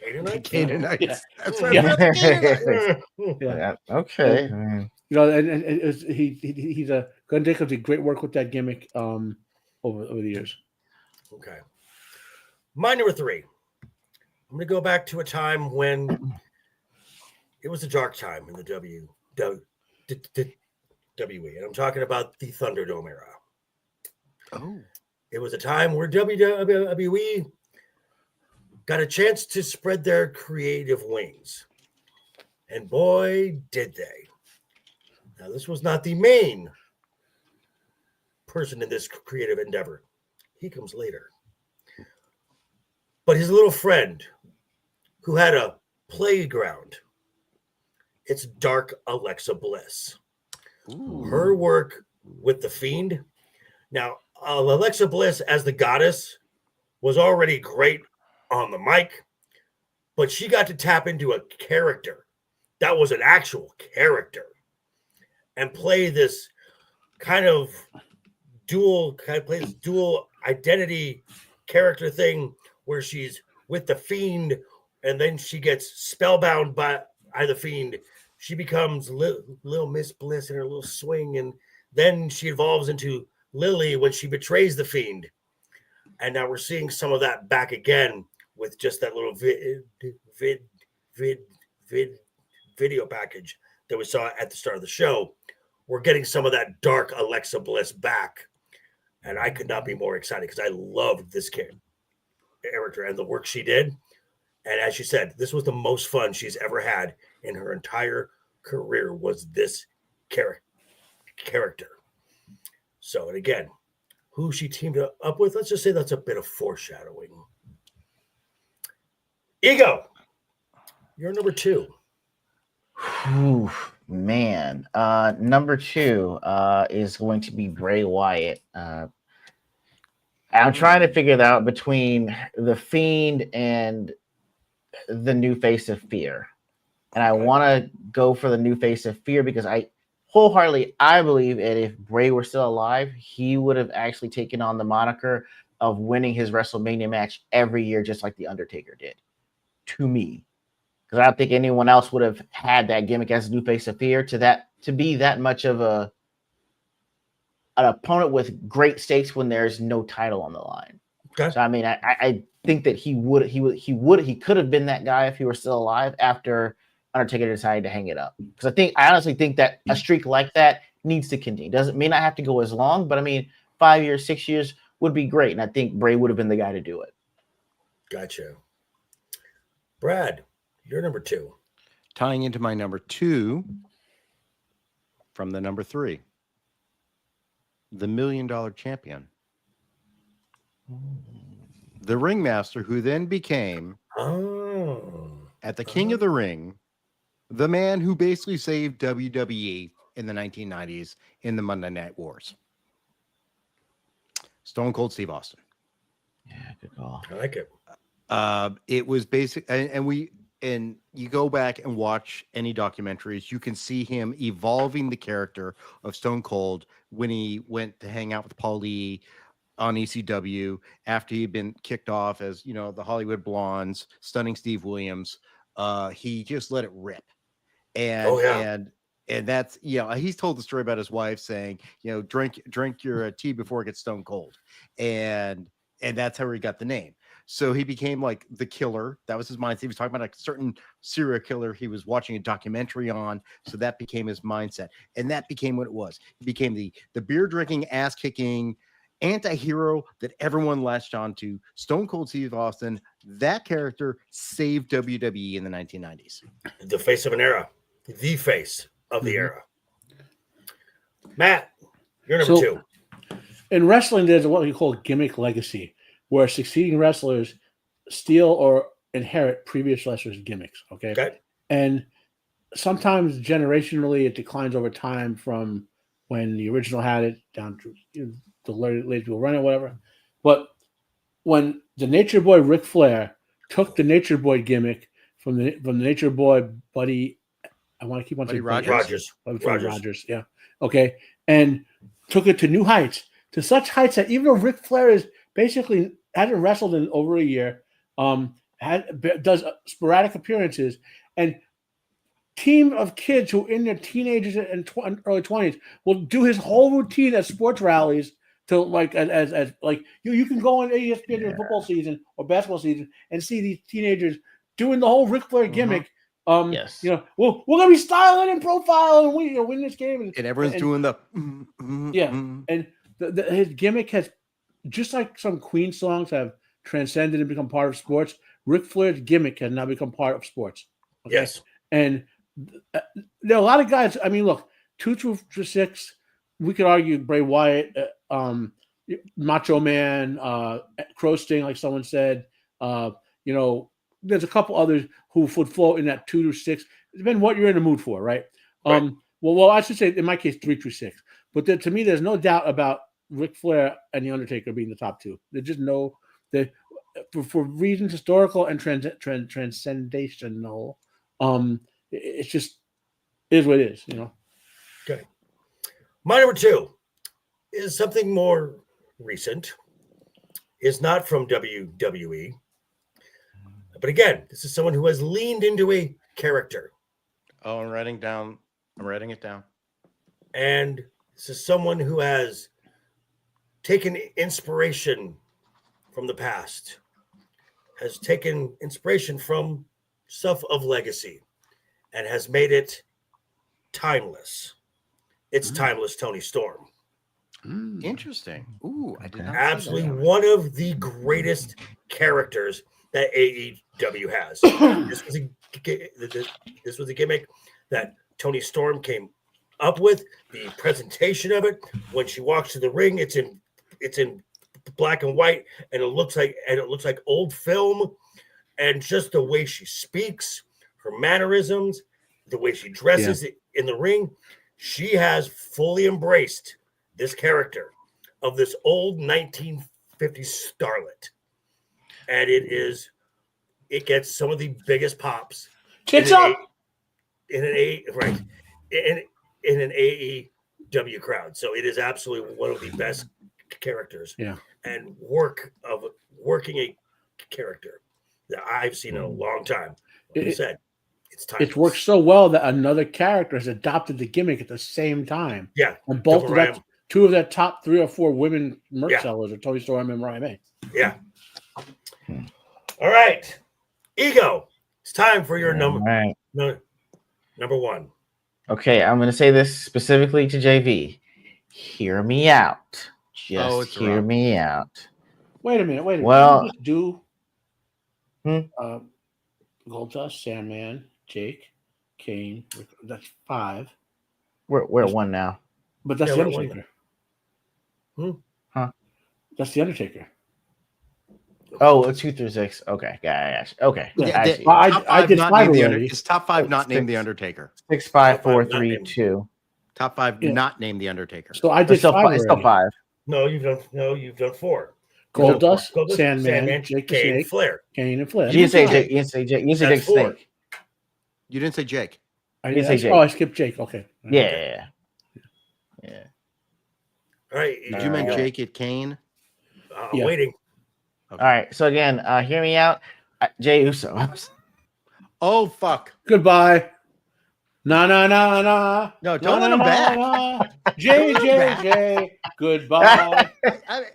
Speaker 1: Canaanites.
Speaker 3: Yeah.
Speaker 1: That's right.
Speaker 3: Yeah. Okay.
Speaker 5: And he's Glenn Jacobs did great work with that gimmick over the years.
Speaker 1: Okay. My number 3. I'm going to go back to a time when it was a dark time in the WWE, and I'm talking about the Thunderdome era.
Speaker 4: Oh.
Speaker 1: It was a time where WWE got a chance to spread their creative wings. And boy, did they. Now, this was not the main person in this creative endeavor. He comes later. But his little friend who had a playground, it's Dark Alexa Bliss. Ooh. Her work with The Fiend. Now, Alexa Bliss as the goddess was already great on the mic, but she got to tap into a character that was an actual character and play this kind of dual identity character thing where she's with the Fiend and then she gets spellbound by the Fiend. She becomes little Miss Bliss in her little swing, and then she evolves into Lily when she betrays the Fiend. And now we're seeing some of that back again with just that little video package that we saw at the start of the show. We're getting some of that dark Alexa Bliss back. And I could not be more excited because I loved this character and the work she did. And as she said, this was the most fun she's ever had in her entire career, was this character. So, and again, who she teamed up with, let's just say that's a bit of foreshadowing. Ego, you're number 2.
Speaker 3: Ooh, man. Number 2 is going to be Bray Wyatt. I'm trying to figure it out between The Fiend and the new face of Fear. And I want to go for the new face of Fear because I believe that if Bray were still alive, he would have actually taken on the moniker of winning his WrestleMania match every year, just like The Undertaker did, to me. Because I don't think anyone else would have had that gimmick as a new face of Fear to be that much of an opponent with great stakes when there's no title on the line. Okay. So I mean, I think that he could have been that guy if he were still alive after Undertaker decided to hang it up. Because I honestly think that a streak like that needs to continue. May not have to go as long, but I mean, 5 years, 6 years would be great. And I think Bray would have been the guy to do it.
Speaker 1: Gotcha. Brad, you're number 2.
Speaker 4: Tying into my number 2 from the number 3, the $1 Million Champion. The ringmaster who then became at the King of the Ring, the man who basically saved WWE in the 1990s in the Monday Night Wars. Stone Cold Steve Austin.
Speaker 3: Yeah, good call.
Speaker 1: I like it.
Speaker 4: It was basic, and you go back and watch any documentaries, you can see him evolving the character of Stone Cold when he went to hang out with Paulie on ECW after he'd been kicked off as, you know, the Hollywood Blondes, Stunning Steve Williams. He just let it rip. And that's, you know, he's told the story about his wife saying, you know, drink your tea before it gets stone cold. And that's how he got the name. So he became like the killer. That was his mindset. He was talking about a certain serial killer he was watching a documentary on. So that became his mindset. And that became what it was. He became the beer drinking, ass kicking anti-hero that everyone latched on to. Stone Cold Steve Austin. That character saved WWE in the 1990s.
Speaker 1: The face of an era. The face of the era. Matt, you're number two.
Speaker 5: In wrestling, there's what we call gimmick legacy, where succeeding wrestlers steal or inherit previous wrestlers' gimmicks. Okay. And sometimes generationally, it declines over time from when the original had it down to the late people run it, whatever. But when the Nature Boy Ric Flair took the Nature Boy gimmick from the Nature Boy Buddy, I want to keep on saying
Speaker 1: Rogers.
Speaker 5: Yeah. Okay. And took it to new heights, to such heights that even though Ric Flair is basically hasn't wrestled in over a year, does sporadic appearances, and team of kids who in their teenagers and early 20s will do his whole routine at sports rallies to like as like you can go on ESPN during football season or basketball season and see these teenagers doing the whole Ric Flair gimmick.
Speaker 3: Yes.
Speaker 5: You know, we're gonna be styling and profiling and win this game,
Speaker 4: and everyone's doing the
Speaker 5: and his gimmick has, just like some Queen songs have transcended and become part of sports. Ric Flair's gimmick has now become part of sports. Okay?
Speaker 1: Yes,
Speaker 5: and there are a lot of guys. I mean, look, 2 through 6. We could argue Bray Wyatt, Macho Man, Crow Sting, like someone said. You know, there's a couple others who would fall in that 2 through 6. It depends what you're in the mood for, right? Well, I should say in my case 3 through 6. But to me, there's no doubt about Ric Flair and The Undertaker being the top 2. There's just no for reasons historical and transcendational. It's just is what it is, you know.
Speaker 1: Okay. My number 2 is something more recent. It's not from WWE. But again, this is someone who has leaned into a character.
Speaker 4: Oh, I'm writing it down.
Speaker 1: And this is someone who has taken inspiration from the past, has taken inspiration from stuff of legacy, and has made it timeless. It's timeless Tony Storm.
Speaker 4: Interesting. Ooh, I did not.
Speaker 1: Absolutely one of the greatest characters that AEW has. This was a gimmick that Tony Storm came up with. The presentation of it, when she walks to the ring, it's in black and white, and it looks like old film, and just the way she speaks, her mannerisms, the way she dresses in the ring, she has fully embraced this character of this old 1950s starlet. And it gets some of the biggest pops in an AEW crowd. So it is absolutely one of the best characters.
Speaker 5: Yeah.
Speaker 1: And working a character that I've seen in a long time. Like you said, it's
Speaker 5: worked so well that another character has adopted the gimmick at the same time.
Speaker 1: Yeah.
Speaker 5: And both of that, 2 of that top 3 or 4 women merch sellers are Tony Storm and Mariah May.
Speaker 1: Yeah. All right, Ego. It's time for your number 1.
Speaker 3: Okay, I'm going to say this specifically to JV. Hear me out. Just hear me out.
Speaker 5: Wait a minute.
Speaker 3: Well,
Speaker 5: do Goldust, Sandman, Jake, Kane. That's 5.
Speaker 3: We're 1 now.
Speaker 5: But that's the Undertaker.
Speaker 3: Huh?
Speaker 5: That's the Undertaker.
Speaker 3: Oh, 2 through 6. Okay, gotcha. Okay.
Speaker 5: Yeah, I did 5 already.
Speaker 4: It's top 5 not named the Undertaker.
Speaker 3: 6, 5, 4, 3, 2.
Speaker 4: Top 5 not named the Undertaker.
Speaker 5: So I did 5 already.
Speaker 3: It's still 5.
Speaker 1: No, you've done 4.
Speaker 5: Goldust, Sandman, Jake the
Speaker 1: Kane,
Speaker 5: Snake,
Speaker 1: Flair.
Speaker 5: Kane, and Flair.
Speaker 3: You didn't say Jake. You didn't say Jake. You said
Speaker 1: That's
Speaker 3: Jake
Speaker 1: four.
Speaker 3: Snake.
Speaker 4: You didn't say Jake.
Speaker 5: I
Speaker 3: You
Speaker 5: didn't
Speaker 3: say
Speaker 5: say
Speaker 3: Jake.
Speaker 5: Oh, I skipped Jake. Okay.
Speaker 3: Yeah.
Speaker 1: All right.
Speaker 4: Did you mean Jake at Kane?
Speaker 1: I'm waiting.
Speaker 3: Okay. All right. So again, hear me out. Jey Uso.
Speaker 4: Oh fuck!
Speaker 5: Goodbye. No,
Speaker 4: don't let him back.
Speaker 5: J. Goodbye.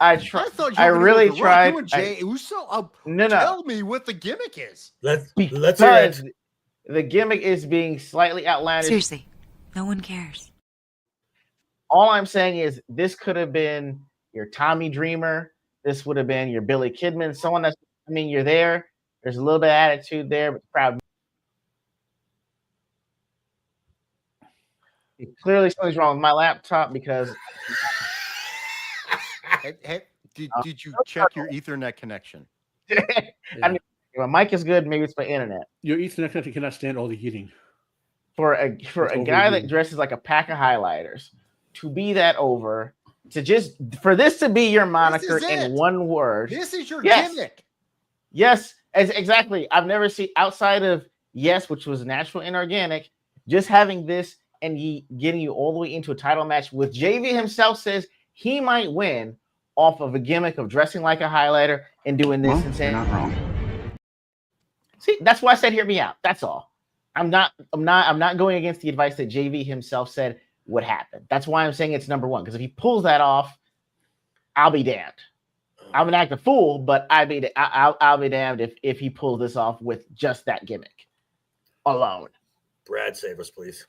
Speaker 3: I
Speaker 4: thought you
Speaker 3: I
Speaker 4: were
Speaker 3: really
Speaker 4: with
Speaker 3: tried.
Speaker 4: Doing Jey Uso.
Speaker 3: No.
Speaker 4: Tell me what the gimmick is.
Speaker 1: Let's hear
Speaker 3: Because
Speaker 1: it.
Speaker 3: the gimmick is being slightly outlandish.
Speaker 10: Seriously, no one cares.
Speaker 3: All I'm saying is this could have been your Tommy Dreamer. This would have been your Billy Kidman. Someone that's, I mean, you're there. There's a little bit of attitude there, but the crowd. Clearly, something's wrong with my laptop because.
Speaker 4: Did you check your Ethernet connection?
Speaker 3: I mean, my mic is good. Maybe it's my internet.
Speaker 5: Your Ethernet connection cannot stand all the heating.
Speaker 3: For a guy that dresses like a pack of highlighters, to be that over, for this to be your moniker in one word.
Speaker 4: This is your gimmick.
Speaker 3: Yes, exactly. I've never seen outside of which was natural and organic, just having this and getting you all the way into a title match with JV himself says he might win off of a gimmick of dressing like a highlighter and doing this and saying,
Speaker 5: not wrong.
Speaker 3: See, that's why I said hear me out. That's all. I'm not going against the advice that JV himself said would happen. That's why I'm saying it's number one. Because if he pulls that off, I'll be damned. I'm an active fool, but I'll be damned if he pulls this off with just that gimmick alone.
Speaker 1: Brad, save us, please.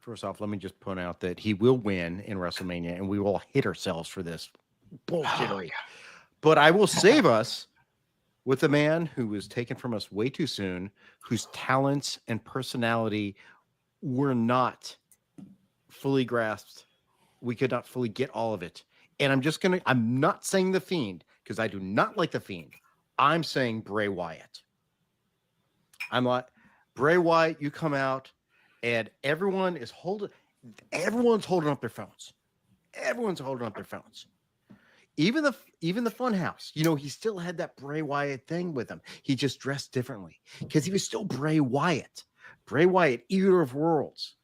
Speaker 4: First off, let me just point out that he will win in WrestleMania, and we will hit ourselves for this bullshittery. But I will save us with a man who was taken from us way too soon, whose talents and personality were not fully grasped. We could not fully get all of it. And I'm not saying The Fiend, because I do not like The Fiend. I'm saying Bray Wyatt. I'm like, Bray Wyatt, you come out, and everyone's holding up their phones. Everyone's holding up their phones. Even the Funhouse, he still had that Bray Wyatt thing with him. He just dressed differently because he was still Bray Wyatt. Bray Wyatt, eater of worlds.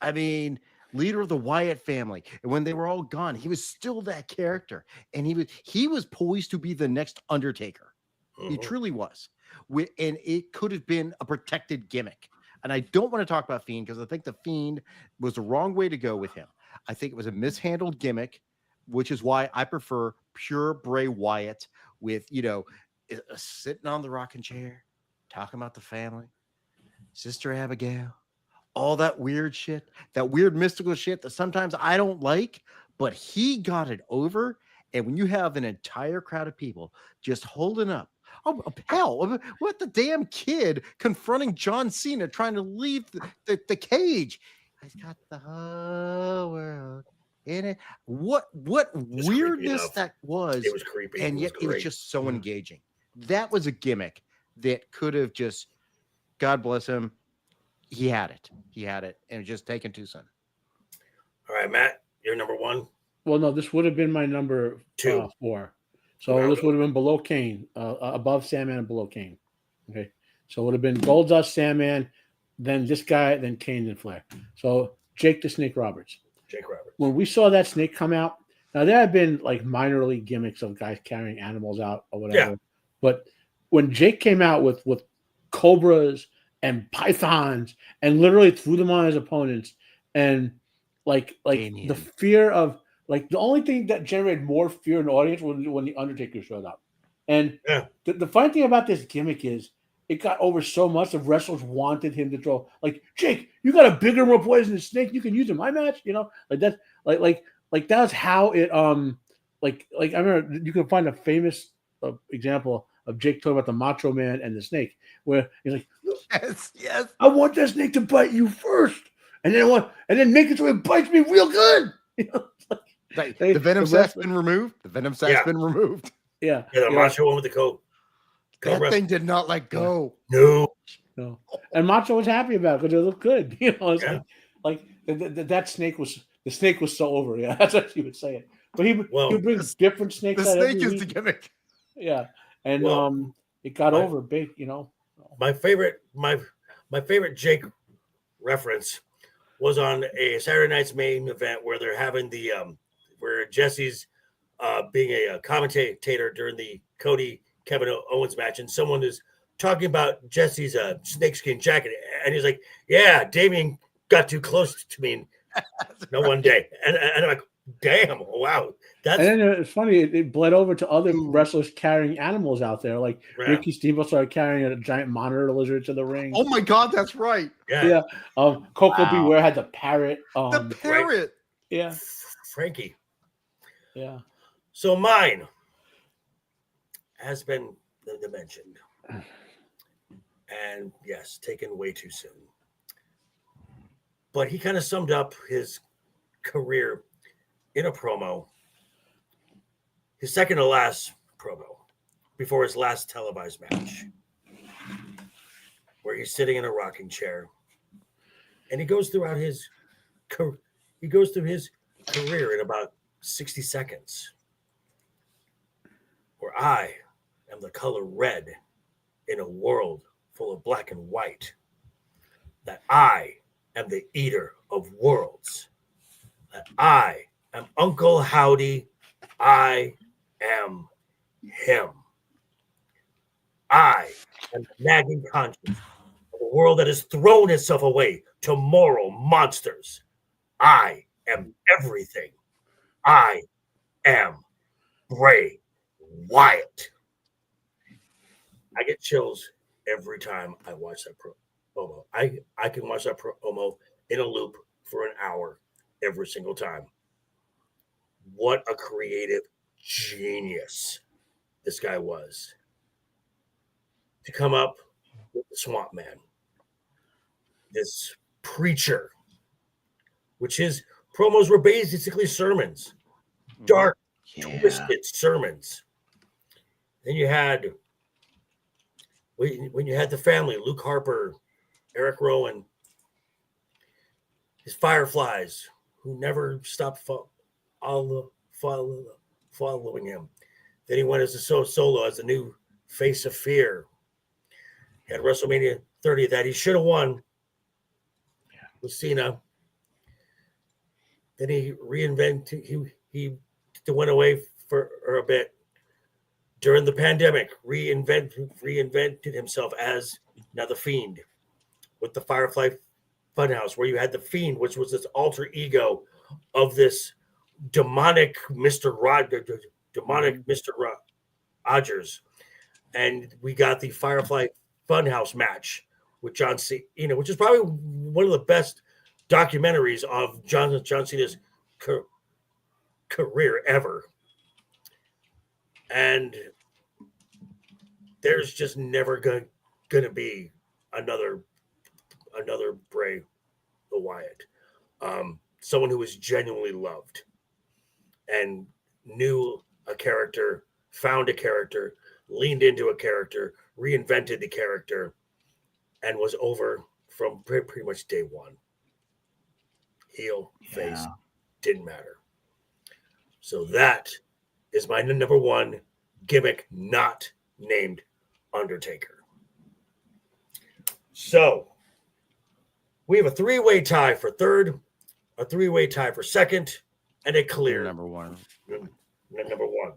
Speaker 4: I mean, leader of the Wyatt family. And when they were all gone, he was still that character. And he was poised to be the next Undertaker. He truly was. And it could have been a protected gimmick. And I don't want to talk about Fiend because I think the Fiend was the wrong way to go with him. I think it was a mishandled gimmick, which is why I prefer pure Bray Wyatt with, sitting on the rocking chair, talking about the family, Sister Abigail, all that weird shit, that weird mystical shit that sometimes I don't like, but he got it over. And when you have an entire crowd of people just holding up, hell, what the damn kid confronting John Cena trying to leave the cage. He's got the whole world in it. What weirdness that was.
Speaker 1: It was creepy.
Speaker 4: And yet it was just so engaging. That was a gimmick that could have just, God bless him, he had it. And it was just taken too soon.
Speaker 1: All right, Matt, you're number one.
Speaker 5: Well, no, this would have been my number 4. So this would have been below Kane, above Sandman and below Kane. Okay. So it would have been Goldust, Sandman, then this guy, then Kane, then Flair. So Jake the Snake Roberts. When we saw that snake come out, now there have been like minor league gimmicks of guys carrying animals out or whatever. Yeah. But when Jake came out with cobras and pythons and literally threw them on his opponents and like the fear of, like, the only thing that generated more fear in the audience was when the Undertaker showed up. And the funny thing about this gimmick is it got over so much the wrestlers wanted him to throw, like, Jake, you got a bigger, more poisonous snake. You can use in my match, like that's like that's how it like I remember you can find a famous example of Jake talking about the Macho Man and the snake, where he's like, yes, I want that snake to bite you first, and then make it so it bites me real good.
Speaker 4: The venom sack's been removed. The venom sack's been removed.
Speaker 5: Yeah.
Speaker 1: The Macho one with the coat.
Speaker 4: That thing did not let go.
Speaker 1: No.
Speaker 5: And Macho was happy about it because it looked good. It's like that snake was so over. Yeah, that's what she would say it. But he brings different snakes.
Speaker 4: The
Speaker 5: out
Speaker 4: snake
Speaker 5: every
Speaker 4: is
Speaker 5: week.
Speaker 4: the gimmick.
Speaker 5: Yeah, and it got over big.
Speaker 1: My favorite Jake reference was on a Saturday Night's main event where they're having the where Jesse's being a commentator during the Cody Kevin Owens match, and someone is talking about Jesse's snakeskin jacket, and he's like, "Yeah, Damien got too close to me one day," and I'm like, "Damn, wow."
Speaker 5: And then it's funny, it bled over to other wrestlers carrying animals out there. Like Ricky Steamboat started carrying a giant monitor lizard to the ring.
Speaker 4: Oh my God, that's right.
Speaker 5: Yeah. Coco Beware had the parrot.
Speaker 4: The parrot.
Speaker 1: Right?
Speaker 5: Yeah.
Speaker 1: Frankie.
Speaker 5: Yeah.
Speaker 1: So mine has been mentioned. And yes, taken way too soon. But he kind of summed up his career in a promo, his second to last promo, before his last televised match, where he's sitting in a rocking chair, and he goes through his career in about 60 seconds, where I am the color red in a world full of black and white, that I am the eater of worlds, that I am Uncle Howdy, I am him. I am the nagging conscience of a world that has thrown itself away to moral monsters. I am everything. I am Bray Wyatt. I get chills every time I watch that promo. I can watch that promo in a loop for an hour every single time. What a creative genius this guy was. To come up with the Swamp Man, this preacher, which his promos were basically sermons, dark, twisted sermons. Then you had, when you had the family, Luke Harper, Eric Rowan, his Fireflies, who never stopped following him. Then he went as a solo, as the new face of fear. He had WrestleMania 30 that he should have won with Cena. Then he reinvented, he went away for a bit during the pandemic, reinvented himself as now the Fiend with the Firefly Funhouse, where you had the Fiend, which was this alter ego of this demonic Mr. Rogers. And we got the Firefly Funhouse match with John Cena, which is probably one of the best documentaries of John Cena's career ever. And there's just never going to be another Bray Wyatt. Someone who was genuinely loved and knew a character, found a character, leaned into a character, reinvented the character, and was over from pretty much day one. Heel, face, didn't matter. So that is my number one gimmick not named Undertaker. So we have a three-way tie for third, a three-way tie for second, and a clear
Speaker 4: number one.
Speaker 1: Number one.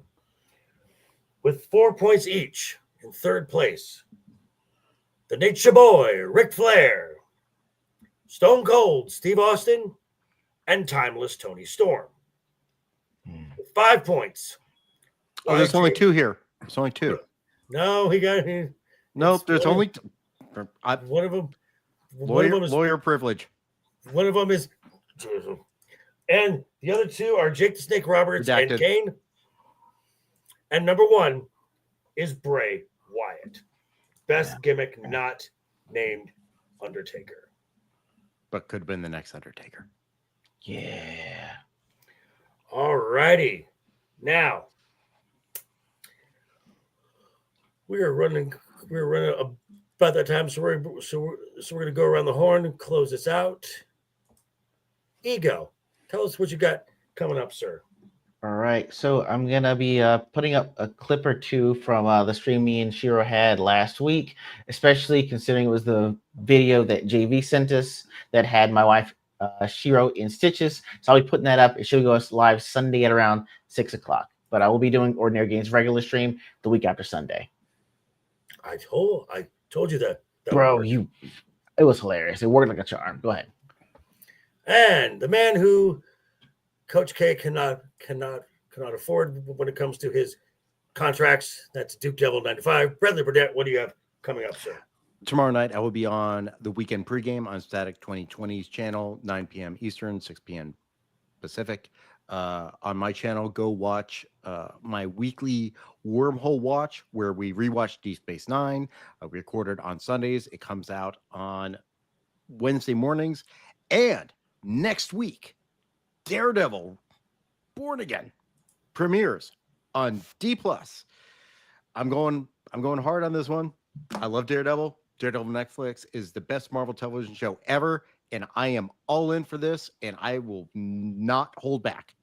Speaker 1: With 4 points each in third place, the Nature Boy, Ric Flair, Stone Cold, Steve Austin, and Timeless Tony Storm. With 5 points.
Speaker 4: Oh, there's only two here. There's only two.
Speaker 1: No,
Speaker 4: Nope, there's only
Speaker 1: one of them.
Speaker 4: Lawyer privilege.
Speaker 1: One of them is, and the other two are Jake the Snake Roberts
Speaker 4: Redacted.
Speaker 1: and Kane. And number one is Bray Wyatt. Best gimmick not named Undertaker.
Speaker 4: But could have been the next Undertaker.
Speaker 3: Yeah.
Speaker 1: All righty. Now, we were running about that time, so we're going to go around the horn and close this out. Ego, tell us what you got coming up, sir.
Speaker 3: All right, so I'm gonna be putting up a clip or two from the stream me and Shiro had last week, especially considering it was the video that JV sent us that had my wife Shiro in stitches. So I'll be putting that up. It should go live Sunday at around 6 o'clock. But I will be doing Ordinary Games regular stream the week after Sunday.
Speaker 1: I told you that
Speaker 3: bro. It was hilarious. It worked like a charm. Go ahead.
Speaker 1: And the man who Coach K cannot afford when it comes to his contracts. That's Duke Devil 95. Bradley Burdett, what do you have coming up, sir?
Speaker 4: Tomorrow night, I will be on the weekend pregame on Static 2020's channel, 9 p.m. Eastern, 6 p.m. Pacific. On my channel, go watch my weekly Wormhole Watch, where we rewatch Deep Space Nine. Recorded on Sundays. It comes out on Wednesday mornings. And next week, Daredevil Born Again premieres on D+. I'm going hard on this one. I love Daredevil. Daredevil Netflix is the best Marvel television show ever, and I am all in for this, and I will not hold back.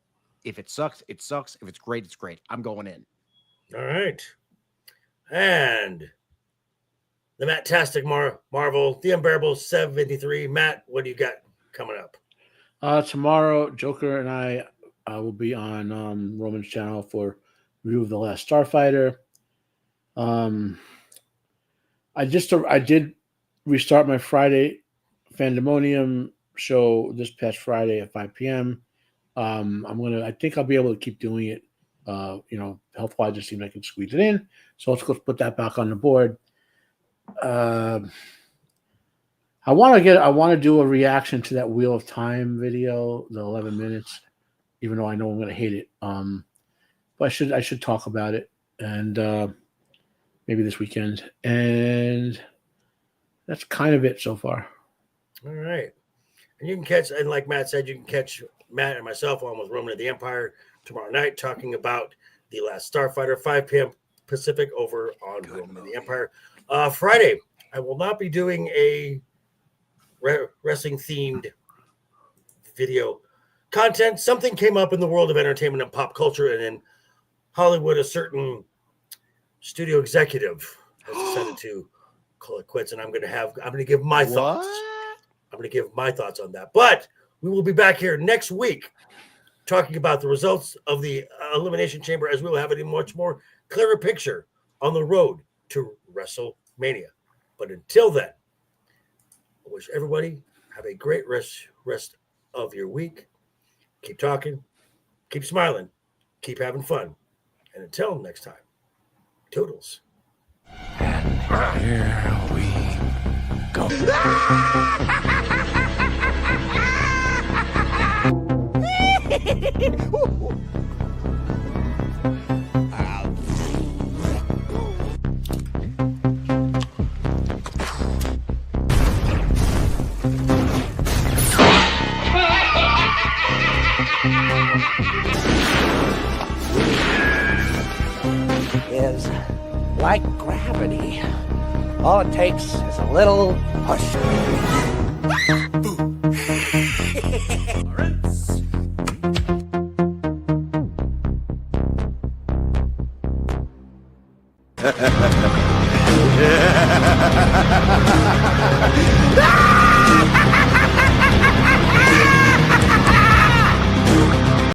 Speaker 4: If it sucks, it sucks. If it's great, it's great. I'm going in.
Speaker 1: All right. And the Matt-tastic Marvel, The Unbearable 73. Matt, what do you got coming up?
Speaker 5: Tomorrow, Joker and I will be on Roman's channel for review of The Last Starfighter. I did restart my Friday Fandemonium show this past Friday at 5 p.m. I think I'll be able to keep doing it. Health-wise, it seems like I can squeeze it in. So let's go put that back on the board. I want to do a reaction to that Wheel of Time video, the 11 minutes, even though I know I'm going to hate it. But I should talk about it, and maybe this weekend. And that's kind of it so far.
Speaker 1: All right. And you can catch, and like Matt said, you can catch Matt and myself on with Roman of the Empire tomorrow night, talking about The Last Starfighter, 5 p.m. Pacific over on Roman of the Empire. Friday, I will not be doing a wrestling themed video content. Something came up in the world of entertainment and pop culture, and in Hollywood, a certain studio executive has decided to call it quits, and I'm going to give my thoughts. I'm going to give my thoughts on that. But we will be back here next week talking about the results of the Elimination Chamber, as we will have a much more clearer picture on the road to WrestleMania. But until then, I wish everybody have a great rest of your week. Keep talking, keep smiling, keep having fun. And until next time, toodles.
Speaker 9: And here we go.
Speaker 11: Is like gravity. All it takes is a little push.